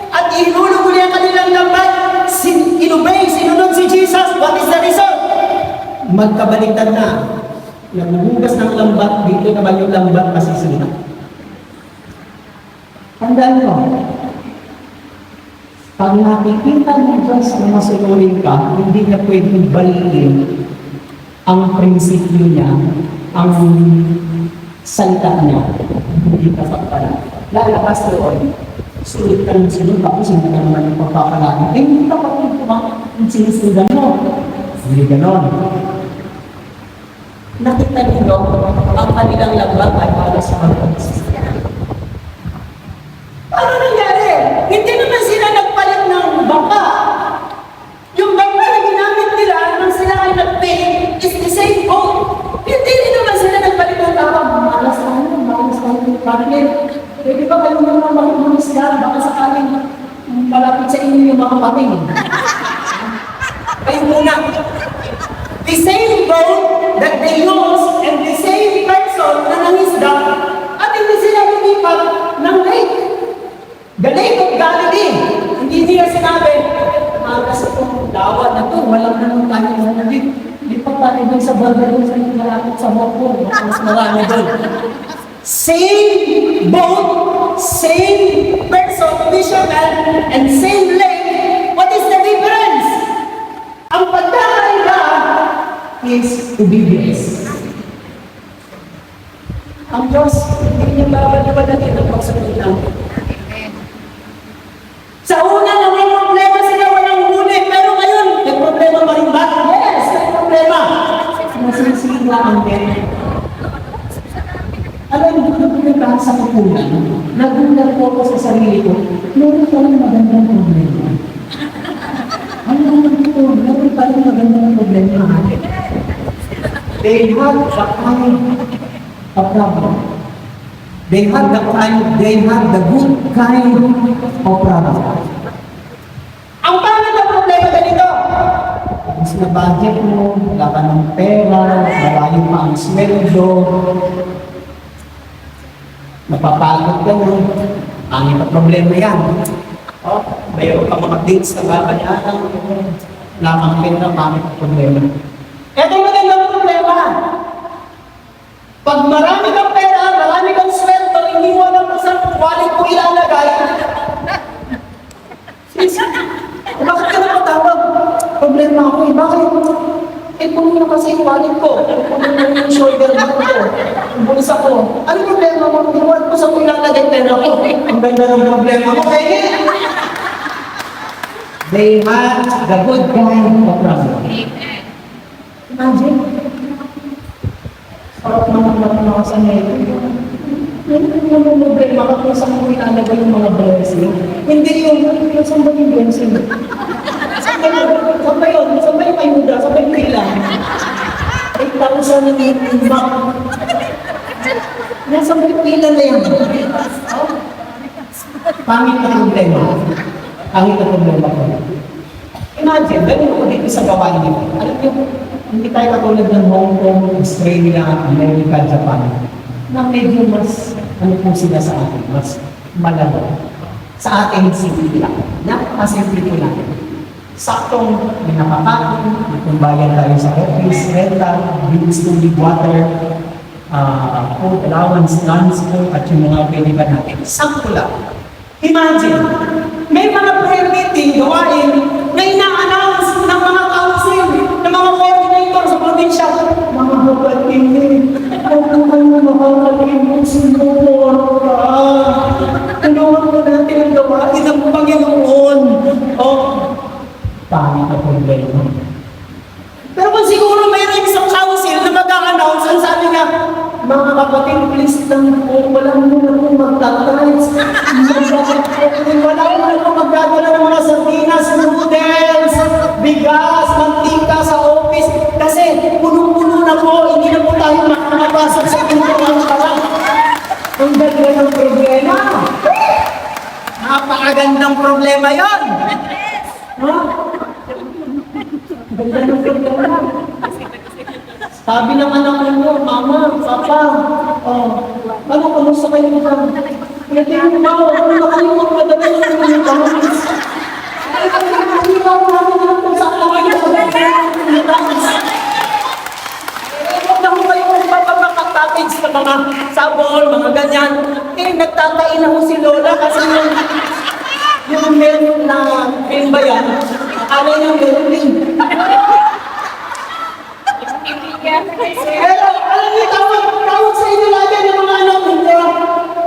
at inulog ulit ang kanilang lambat, inobey, sinunod si Jesus, what is the result? Magkabaliktad na. Naguhugas ng lambat, dito naman yung lambat masisina. Tandaan mo, pag nakikita mo Diyos na masunurin ka, hindi niya pwedeng balikin ang prinsipyo niya, ang salita niya, hindi ka pagpala. Lalakas doon, sulit ka ng sunod, tapos hindi ka naman yung pagpapalagi. Eh, hindi ka pa kung sinisundan mo. Hindi ganon. Nakita niyo, ang kanilang lambat ay para sa pagpapalagi. Ano nangyari? Hindi naman sila nagpalit ng bangka. Yung bangka na ginamit nila nang sila ay nag-pay is the same boat. Hindi naman sila nagpalit ng bangka. Malas tayo, bakit? Pwede ba kayo naman makimulis ka? Baka sakaling malapit sa inyo yung mga pating. Kayo muna. The same boat that they use and the same person na nangisda at hindi sila lumipat ng lake. The Lake of Galilee. Hindi nila sinabi, kasi itong dawa na ito, walang naman tayo na lipat maganda doon sa malapit sa Hongkong. Mas marami doon. Same boat, same person, fisherman, and same lake. What is the difference? Ang pagkakaiba is obedience. Ang Diyos, hindi niya babaliwalatin ang pagsagot natin. Sa una na may problema sila, walang huli, pero ngayon, may problema pa rin ba? Yes, may problema. Sinasisiga ang pera. Alam mo, nagpunta sa kukunan, nagulat po ako sa sarili ko, meron pa rin magandang problema. Ano naman ito? Meron pa rin magandang problema natin. They had the kind of problem. They had the good kind of problem. Ang pangit na problema ganito, mas na budget mo, wala ka ng pera, malayo pa ang sweldo, napapagod ka mo, pangit na problema yan. Mayroon ka mga dates na babayaran, wala kang pera, pangit na problema. Ito yung magandang problema. Pag marami kang pera, marami kang sweldo, hindi mo alam kung saan wallet mo ilalagay. Bakit ka napatawag? Problema ako eh. Bakit? Puno na kasi yung wallet ko. Puno na yung shoulder bag ko. Yung bulsa ko. Ano problema mo? Hindi mo alam kung saan ko ilalagay pera ko. Ang ganda ng problema mo. Kaya they had the good kind of problem. Imagine. Sarap naman ako sa neto. Hindi naman problema ka kung saan ko ilalagay yung mga blessing. Hindi yung saan ba yung blessing? Saan ba yun? Saan ba yung ayuda? Saan ba yung kailan? 8,000 na imbak. Nasaan ba yung kailan na yan? Pangit na problema. Pangit na problema ko. Imagine, ganun ako dito sa gawain dito. Alam niyo, hindi tayo katulad ng Hong Kong, Australia, America, Japan, na medyo mas, ano po sila sa atin, mas malalo. Sa atin, simple lang. Napakasimple ko lang. Saktong, may nakakain, may kumbayan tayo sa office, rental, bills, tubig, water, food allowance, transport, at yung mga pwede natin. Sakto lang. Imagine, may mga prayer meeting, gawain, na ina-announce ng mga council, ng mga coordinator sa probinsya. Mga kapatid, huwag po kayo makakalimot sinuporta. Tulungan po natin ang gawain ng Panginoon. Pangit na problema. Pero kung siguro mayroon isang council na mag-a-announce, ang sabi niya, mga kapatid, please lang po, wala mo na po magtatides. Wala mo na po magdadala ng mga sardinas, noodles, bigas, mantika sa office. Kasi punong-puno na po, hindi na po tayo makakapasok sa pintuan pala. Ang ganda ng problema. Napakagandang problema yon. Ganda ng problema. Sabi ng anak mo, Mama, Papa, ano, kamusta kayo nito? Pwede mo ba, ano nakalimot pa dala ng mga kamulis? Ay, nakalimaw namin lang kung saan lang kayo sa huwag na ko kayo magpapapakapackage sa mga sabon, mga ganyan. Nagtatain ako si Lola kasi yung milk na milk ba yan? Alay ng milk din. Pero, alam niyo, tawag sa inyo natin yung mga anak ko.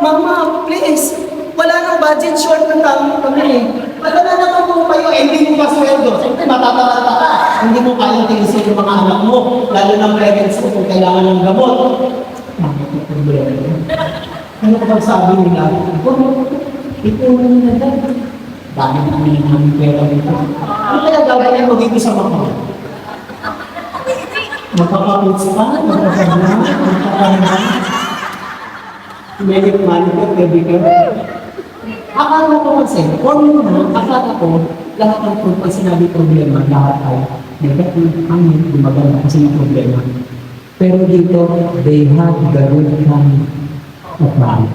Mama, please, wala nang budget, short ng kami. Wala na naman po kayo, hindi mo pa sweldo. Siyempre, matatarata ka. Hindi mo kayang tilisin yung mga anak mo, lalo ng parents mo kung kailangan ng gamot. Ano ko bang sabi nila? Ito na nila. Dami namin ng pera dito. Ano kaya gagawin mo dito sa mga? Magpapapits pa, magpapagana, magpapagana. Medic manager, pwede ka. Akala ko kasi, akala ko, lahat ng pag sinabi problema, lahat ay negative, hangin, gumaganda kasi ng problema. Pero dito, they have the good kind of man.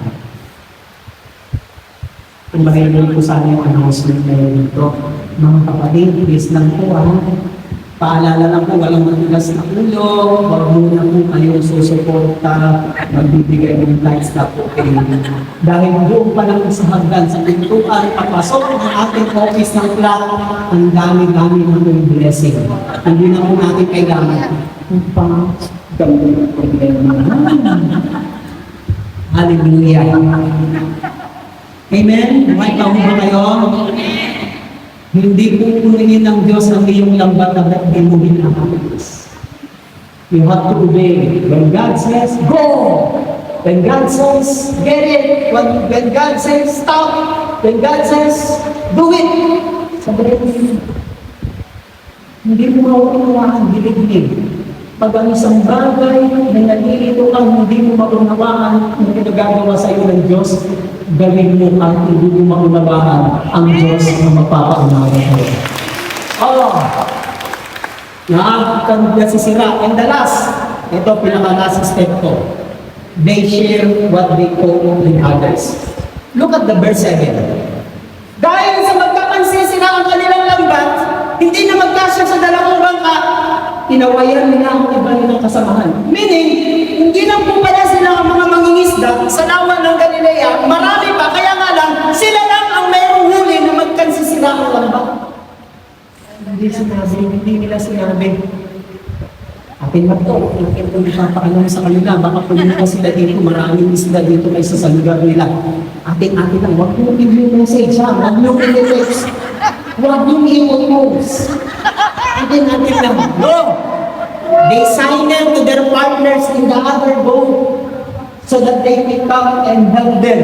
Kung marinig ko sana yung announcement na yun dito, mga kapatid, please lang po Paalala lang po, walang matigas na ulo, huwag muna po kayo susuporta, magbibigay ng tithes na po kayo. Dahil doon pa lang sa hagdan, sa pintuan, papasok ng ating office ng flat, ang dami-dami na po yung blessing. Hindi na po natin kailangan upang gawin ang problema. Hallelujah. Amen? May taong ba kayo? Hindi po punuin ng Diyos ang iyong lambat na himuhin ang Diyos. You have to obey. When God says, go! When God says, get it! When God says, stop! When God says, do it! Sabihin mo, hindi mo maunawaan, dilig-dilig. Pag ang isang bagay na nalilito kang hindi mo maunawaan ang pinagagawa sa iyo ng Diyos, gawin mo ang hindi mo maunawaan ang Diyos na magpapaunawa sa iyo. Nasisira. And the last, ito pinaka-last step ko. They share what they owe in others. Look at the verse 7. Dahil sa magkapansisira ang kanilang lambat, hindi na magkasya sa dalawang bangka, tinawayan nila ang iba nilang kasamahan. Meaning, hindi lang po pala sila ang mga mangingisda sa lawa ng Galilea, marami pa, kaya nga lang, sila lang ang mayroong huli na magkansisira ang lambat. Hindi nila sinabi. Atin na po, atin po ipapakalam sa kanila, baka pumunta sila dito, maraming isda dito kaysa sa lugar nila. Atin lang, huwag mo yung message ha, huwag mo yung text, huwag mo yung post. Atin lang, no! They signal to their partners in the other boat so that they can come and help them.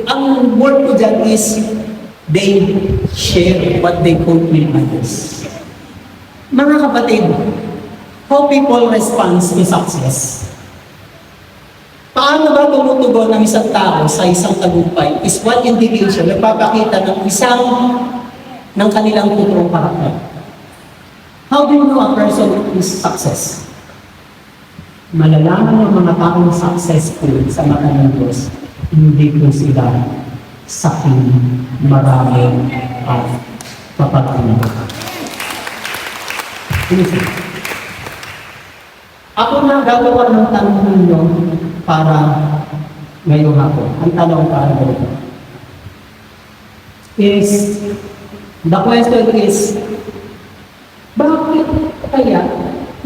Ang word ko dyan is, they share what they could with others. Mga kapatid, how people respond to success. Paano ba tumutugon ng isang tao sa isang tagumpay is one individual nagpapakita ng ng kanilang totoong karakter. How do you know a person is success? Malalaman ng mga taong successful sa mata ng Diyos, hindi po sila saking marami at papagpinag. Ako na gagawa ng tanong ninyo para ngayong hapon. Ang tanong para ganito is, the question is, bakit kaya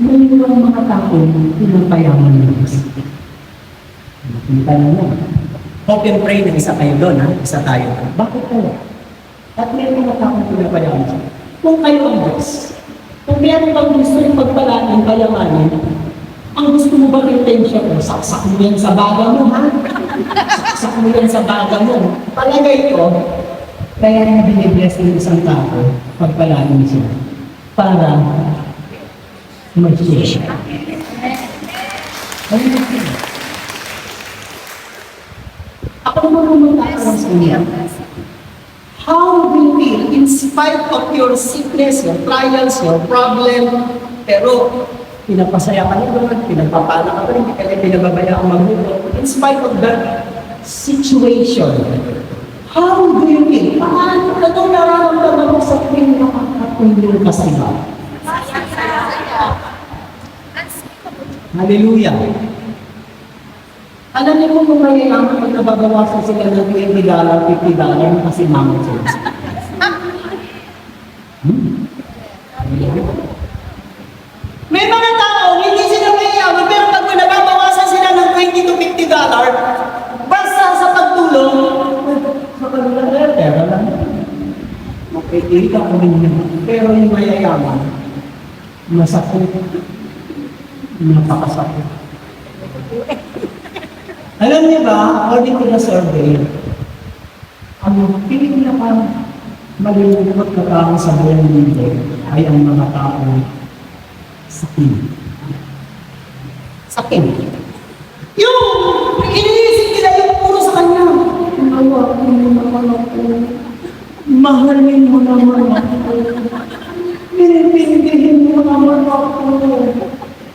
may mga tao pinapayaman ng Diyos? Nakita niyo. Hope and pray na isa kayo doon, ha? Isa tayo. Bakit kaya? At may mga tao pinapayaman siya. Kung kayo ang Diyos, kung meron bang gusto yung pagpalaan, kayamanin, ang gusto mo bang intention mo? Saksak mo yan sa baga mo, ha? Saksak mo yan sa baga mo. Palagay ko, kaya na binibless ng isang tao, pagpalaan siya. Para mag-share. Ako naman magkakaroon sa inyo. How do you feel in spite of your sickness, your trials, your problem, pero pinapasaya ka rin doon, pinagpapala ka rin, hindi ka rin pinababayaan magluto. In spite of that situation, how do you feel? Paano na itong nararamdaman mo sa tuwing nakakatulong ka sa iba? Hallelujah! Alam niyo kung mayayaman pag nababawasan sila ng $20, $50 kasi mamot sila. May mga tao, hindi sila mayayaman, pero pag nababawasan sila ng $20 to $50, basta sa pagtulong, sa kanila, pera lang. Makikita ko rin yun. Pero yung mayayaman, masakit, napakasakit. Alam niyo ba, according to the survey, ang pinaka malulungkot na tao sa buong mundo ay ang mga tao sakin. Sakin. Yung iniisip nila yung puro sa kanya. Mawa ko naman ako. Mahalin mo naman ako. Pinipigihin mo naman ako.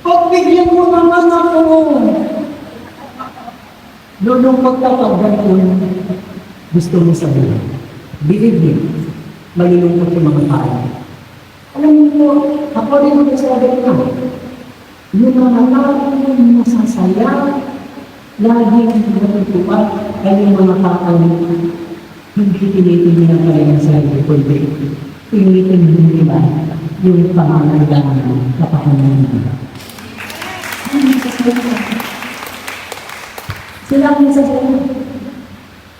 Pagbigyan mo naman ako. Lulungkot ka pag ganun, gusto mo sabihin. Believe me, malulungkot yung mga tao. Alam niyo, ako rin ang sabi niya, yung mga tao yung masasaya, laging natutupad, ay yung mga tao hindi tinitingin ang kanilang sarili, kundi tinitingin nila yung pangangailangan ng kapakanan nila. Ano yung masasaya? Sila ang masasaya.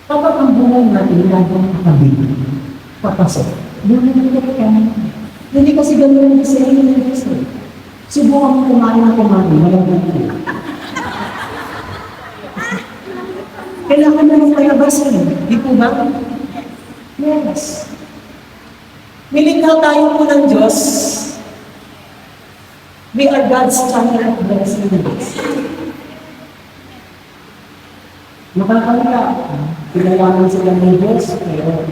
Kapag ang buhay natin laging kakabili, papasok, buhay ka. Hindi kasi gano'n yung sarili ng Diyos. Subukan mo kumain ng kumain, walang ganito. Kailangan na ng palabas yun. Di po ba? Yes. Nilikha tayo po ng Diyos. We are God's channel of blessings. Nakakaliya. Pinayaman sila ng Diyos, pero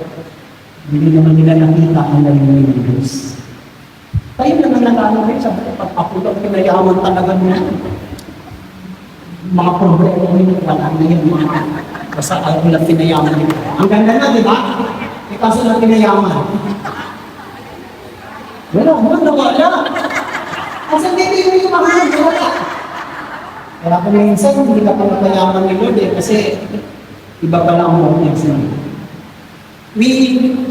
hindi naman nila nakita ang nalingay ng Diyos. Tayo naman nakano rin, sabi ko, pag ako lang pinayaman talaga niya. Mga problema nyo, wala na yun. Basta ako lang pinayaman nyo. Ang ganda na, di ba? E kaso lang pinayaman. Wala. Kasi hindi yung mga wala. Kaya kung minsan, hindi na pa napayaman ni Lord eh, kasi iba pala ang buong niya sa inyo. We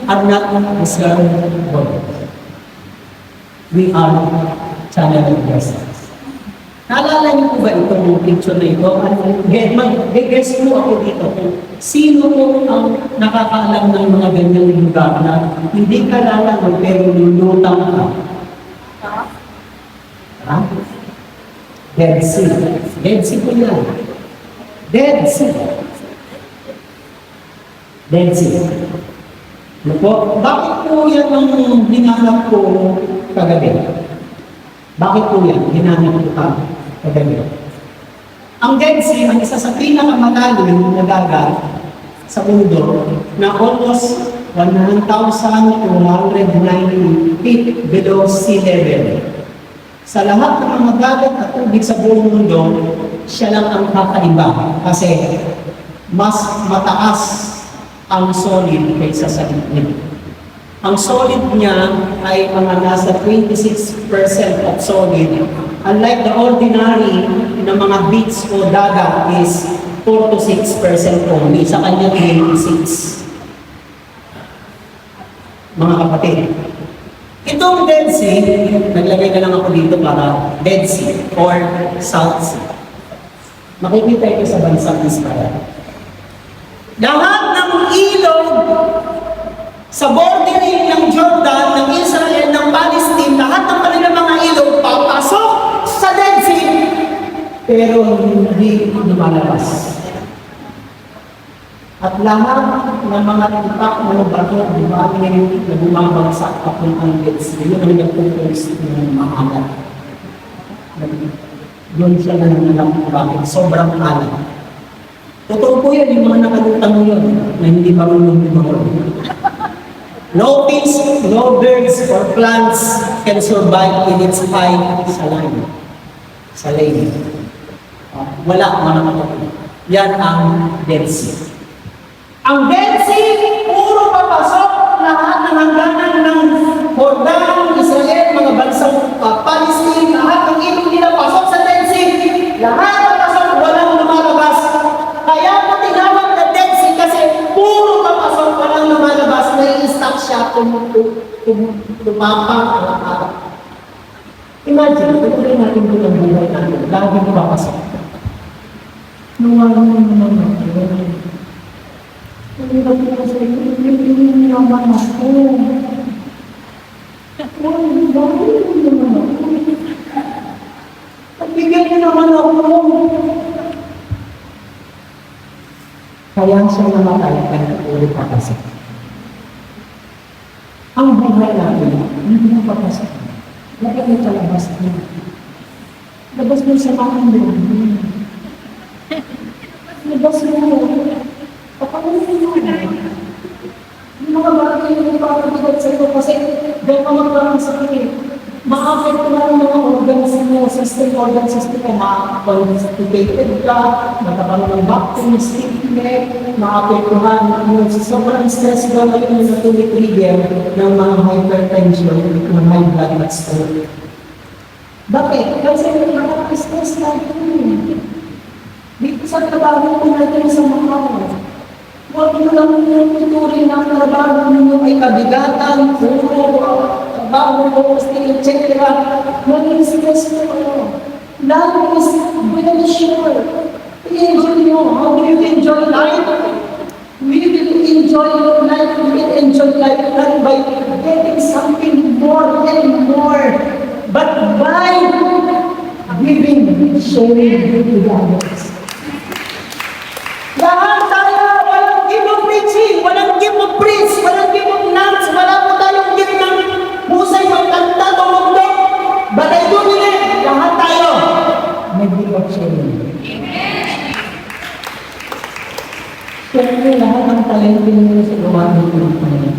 are not Israel God. We are channel of blessings. Naalala niyo po ba itong picture na ito? Guess mo ako dito. Sino po ang nakakaalam ng mga ganyang lugar na hindi ka lalangon pero lulutang ka? Ha? Dead Sea. Dead Sea po yan. Dead Sea. Dead Sea. Ano po? Bakit po yan ang hinanap ko kagabi? Bakit po yan? Hinanap ko kagabi. Ang Dead Sea, ang isa sa pinakamalalim na dagat sa mundo na almost 1,290 feet below sea level. Sa lahat ng mga dagat at tubig sa buong mundo, siya lang ang kakaiba kasi mas mataas ang solid kaysa sa liquid. Ang solid niya ay mga nasa 26% of solid. Unlike the ordinary na mga beach o dagat is 4 to 6% only. Sa kanya 26. Mga kapatid. Itong Dead Sea, naglagay na lang ako dito para Dead Sea or South Sea. Makikita ito sa bansang Israel. Lahat ng ilog sa bordering ng Jordan, ng Israel, ng Palestine, lahat ng kanilang mga ilog papasok sa Dead Sea, pero hindi lumalabas. At lahat ng mga impact ng bato, di ba, na bumabagsak papuntang Dead Sea, yun ang nagpupulis ng mga alat. Doon siya nananap bakit sobrang alat. Totoo po yan, yung mga nakalutang yun, na hindi marunong lumangon. No fish, no birds, or plants can survive in its high saline. Saline. Wala, mga kapatid. Yan ang Dead Sea. Ang Dead Sea, puro papasok lahat ng hangganan ng Jordan, Israel, mga bansang Palestine, lahat ng ilog nila pasok sa Dead Sea. Lahat papasok, walang lumalabas. Kaya po tinawag na Dead Sea kasi puro papasok, walang lumalabas. Nai-stuck siya, tumapang ang araw. Imagine, tutuloy natin doon ang buhay natin. Lagi papasok. Hindi ba po kasi yung naman ako? Hindi naman ako. Pagbigyan niyo naman ako. Kaya siya namatay kaya ulit papasok. Ang buhay natin, hindi na papasok. Bakit ito labas niya? Labas mo sa mga doon. Labas mo. Papagunin mo. Yung mga bagay yung papagulat sa iyo kasi dahil ka magparang sakit. Maapektuhan ang mga organs mo, organ system mo, ma-constipated ka, magkakaroon ng back pain, stiffness, maapektuhan yung sobrang stress ka ngayon yung natulit-trigger ng mga hypertension, ng high blood at stroke. Bakit? Kasi nakaka-stress natin. Dito sa trabaho ko natin sa mga huwag mo lang yung tuturin ng trabaho ninyo ay kabigatan, puro, trabaho mo, etc. Maging stress mo kayo. Lalo is very sure. I-enjoy nyo. How do you enjoy life? We will enjoy life. We will enjoy life not by getting something more and more, but by giving, sharing with others. Lahat tayo, walang give of preaching, walang give of preach, walang give of nuns, wala po tayong give ng husay, magkanta, tumugtog. But I do believe, lahat tayo, may give of sharing. Siyempre, lahat ng talento ninyo sa gawa ng Panginoon.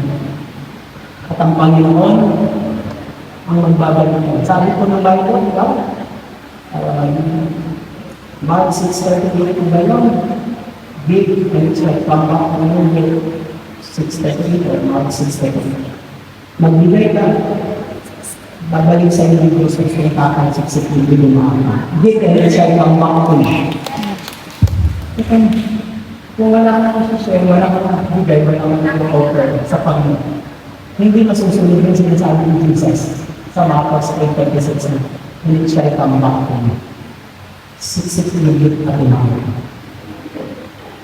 At ang Panginoon, ang magbabalik. Sabi ko ng Bible, ikaw, Mark 6:38 ba yun? Big, and it's like pambak na yun, 6:38 or Mark 6:38. Magbigay ka, babalik sa iyo ng Diyos sa kakang siksik ng bilumaan. Big, and it's like pambak ko na. Kung wala ka na share, wala ka na bigay, wala ka na offer sa Panginoon. Hindi masusunod yung sinasabi ni Jesus sa Marcos 8:36 na, and it's like pambak ko na. Siksik ng bilumaan.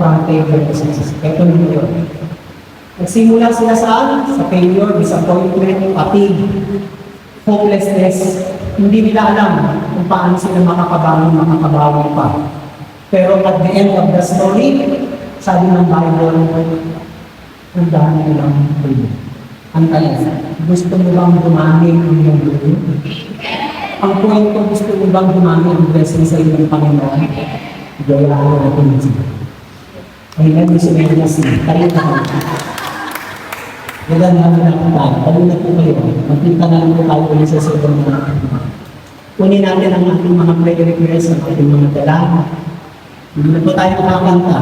Ito nyo yun. Nagsimula sila saan? Sa failure, disappointment, fatigue, hopelessness. Hindi nila alam kung paano sila makakabawi pa. Pero at the end of the story, sabi ng Bible, ang dami nilang buhay. Ang talent, gusto mo bang dumami ang iyong buhay? Ang point ko, gusto mo bang dumami ang blessing sa iyong Panginoon? Gayaan mo natin sila. Amen, gusto mo yung nasi. Tayo na ka. Wala namin ang tayo. Tayo na po kayo. Magkita na lang po tayo ulit sa sobrang mga. Kunin natin ang ating mga prayer requests, ang ating mga dala. Hindi na po tayo makakanta.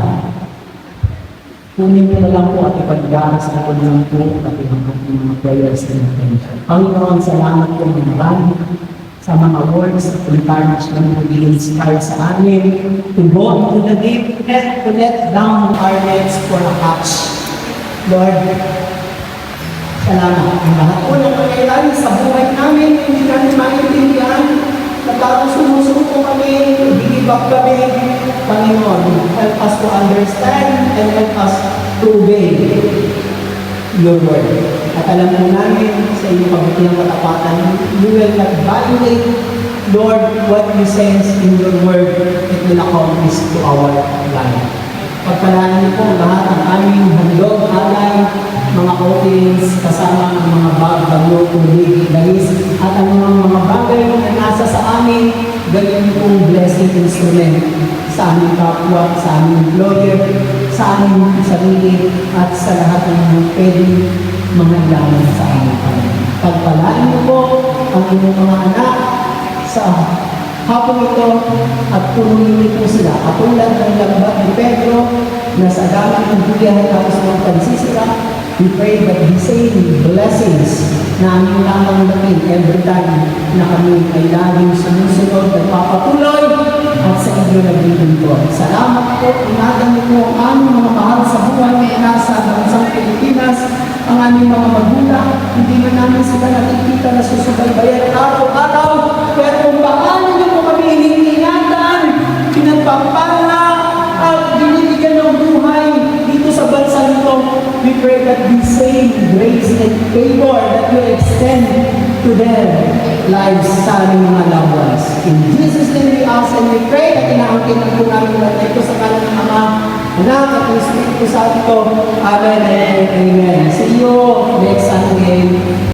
Kunin mo na lang po at ipagdaan sa ako lang po at ating mga prayers natin. Panginoon, salamat po ng marami sa mga words at encourage na mag-inspire sa amin to go into the deep and to let down our nets for a catch. Lord, salamat. Ang lahat po ng nangyayari sa buhay namin, hindi namin maintindihan. Tapos sumusuko kami, give up kami. Panginoon, help us to understand and help us to obey your word. At alam mo namin sa iyong kabutiang katapatan, you will not violate, Lord, what you say in your word, it will accomplish to our life. Pagpalaan niyo po lahat ng aming handog, alay, mga offerings, kasama ang mga bagyo, tubig, dalis, at ang mga bagay na nasa sa amin, gawin pong blessing instrument sa aming kapwa, sa aming employer, sa aming sarili, at sa lahat ng mga pwedeng mga ilaman sa aming Panginoon. Pagpalaan niyo po ang inyong mga anak sa hapon ito at punuin niyo po sila. Katulad ng lambat ni Pedro na sa dami ng bulihan tapos ng pagsisira, we pray that the same blessings na aming laman every time na kami ay laging sumusunod at papatuloy at sa inyo naglilingkod. Salamat po, inagan niyo po ang aming mga mahal sa buhay na nasa bansang Pilipinas, ang aming mga magulang. Hindi man namin sila nakikita na susubaybayan araw-araw, pero kung paano niyo po kami iniingatan, pinagpapala at binibigyan ng buhay dito sa bansa nito, we pray that the same grace and favor that you extend to their lives sa aming mga loved ones. In Jesus' name we ask and we pray at inaangkin ang po namin lahat ito sa kanan ng Ama, Anak at Espiritu Santo. Amen and amen. See you next Sunday.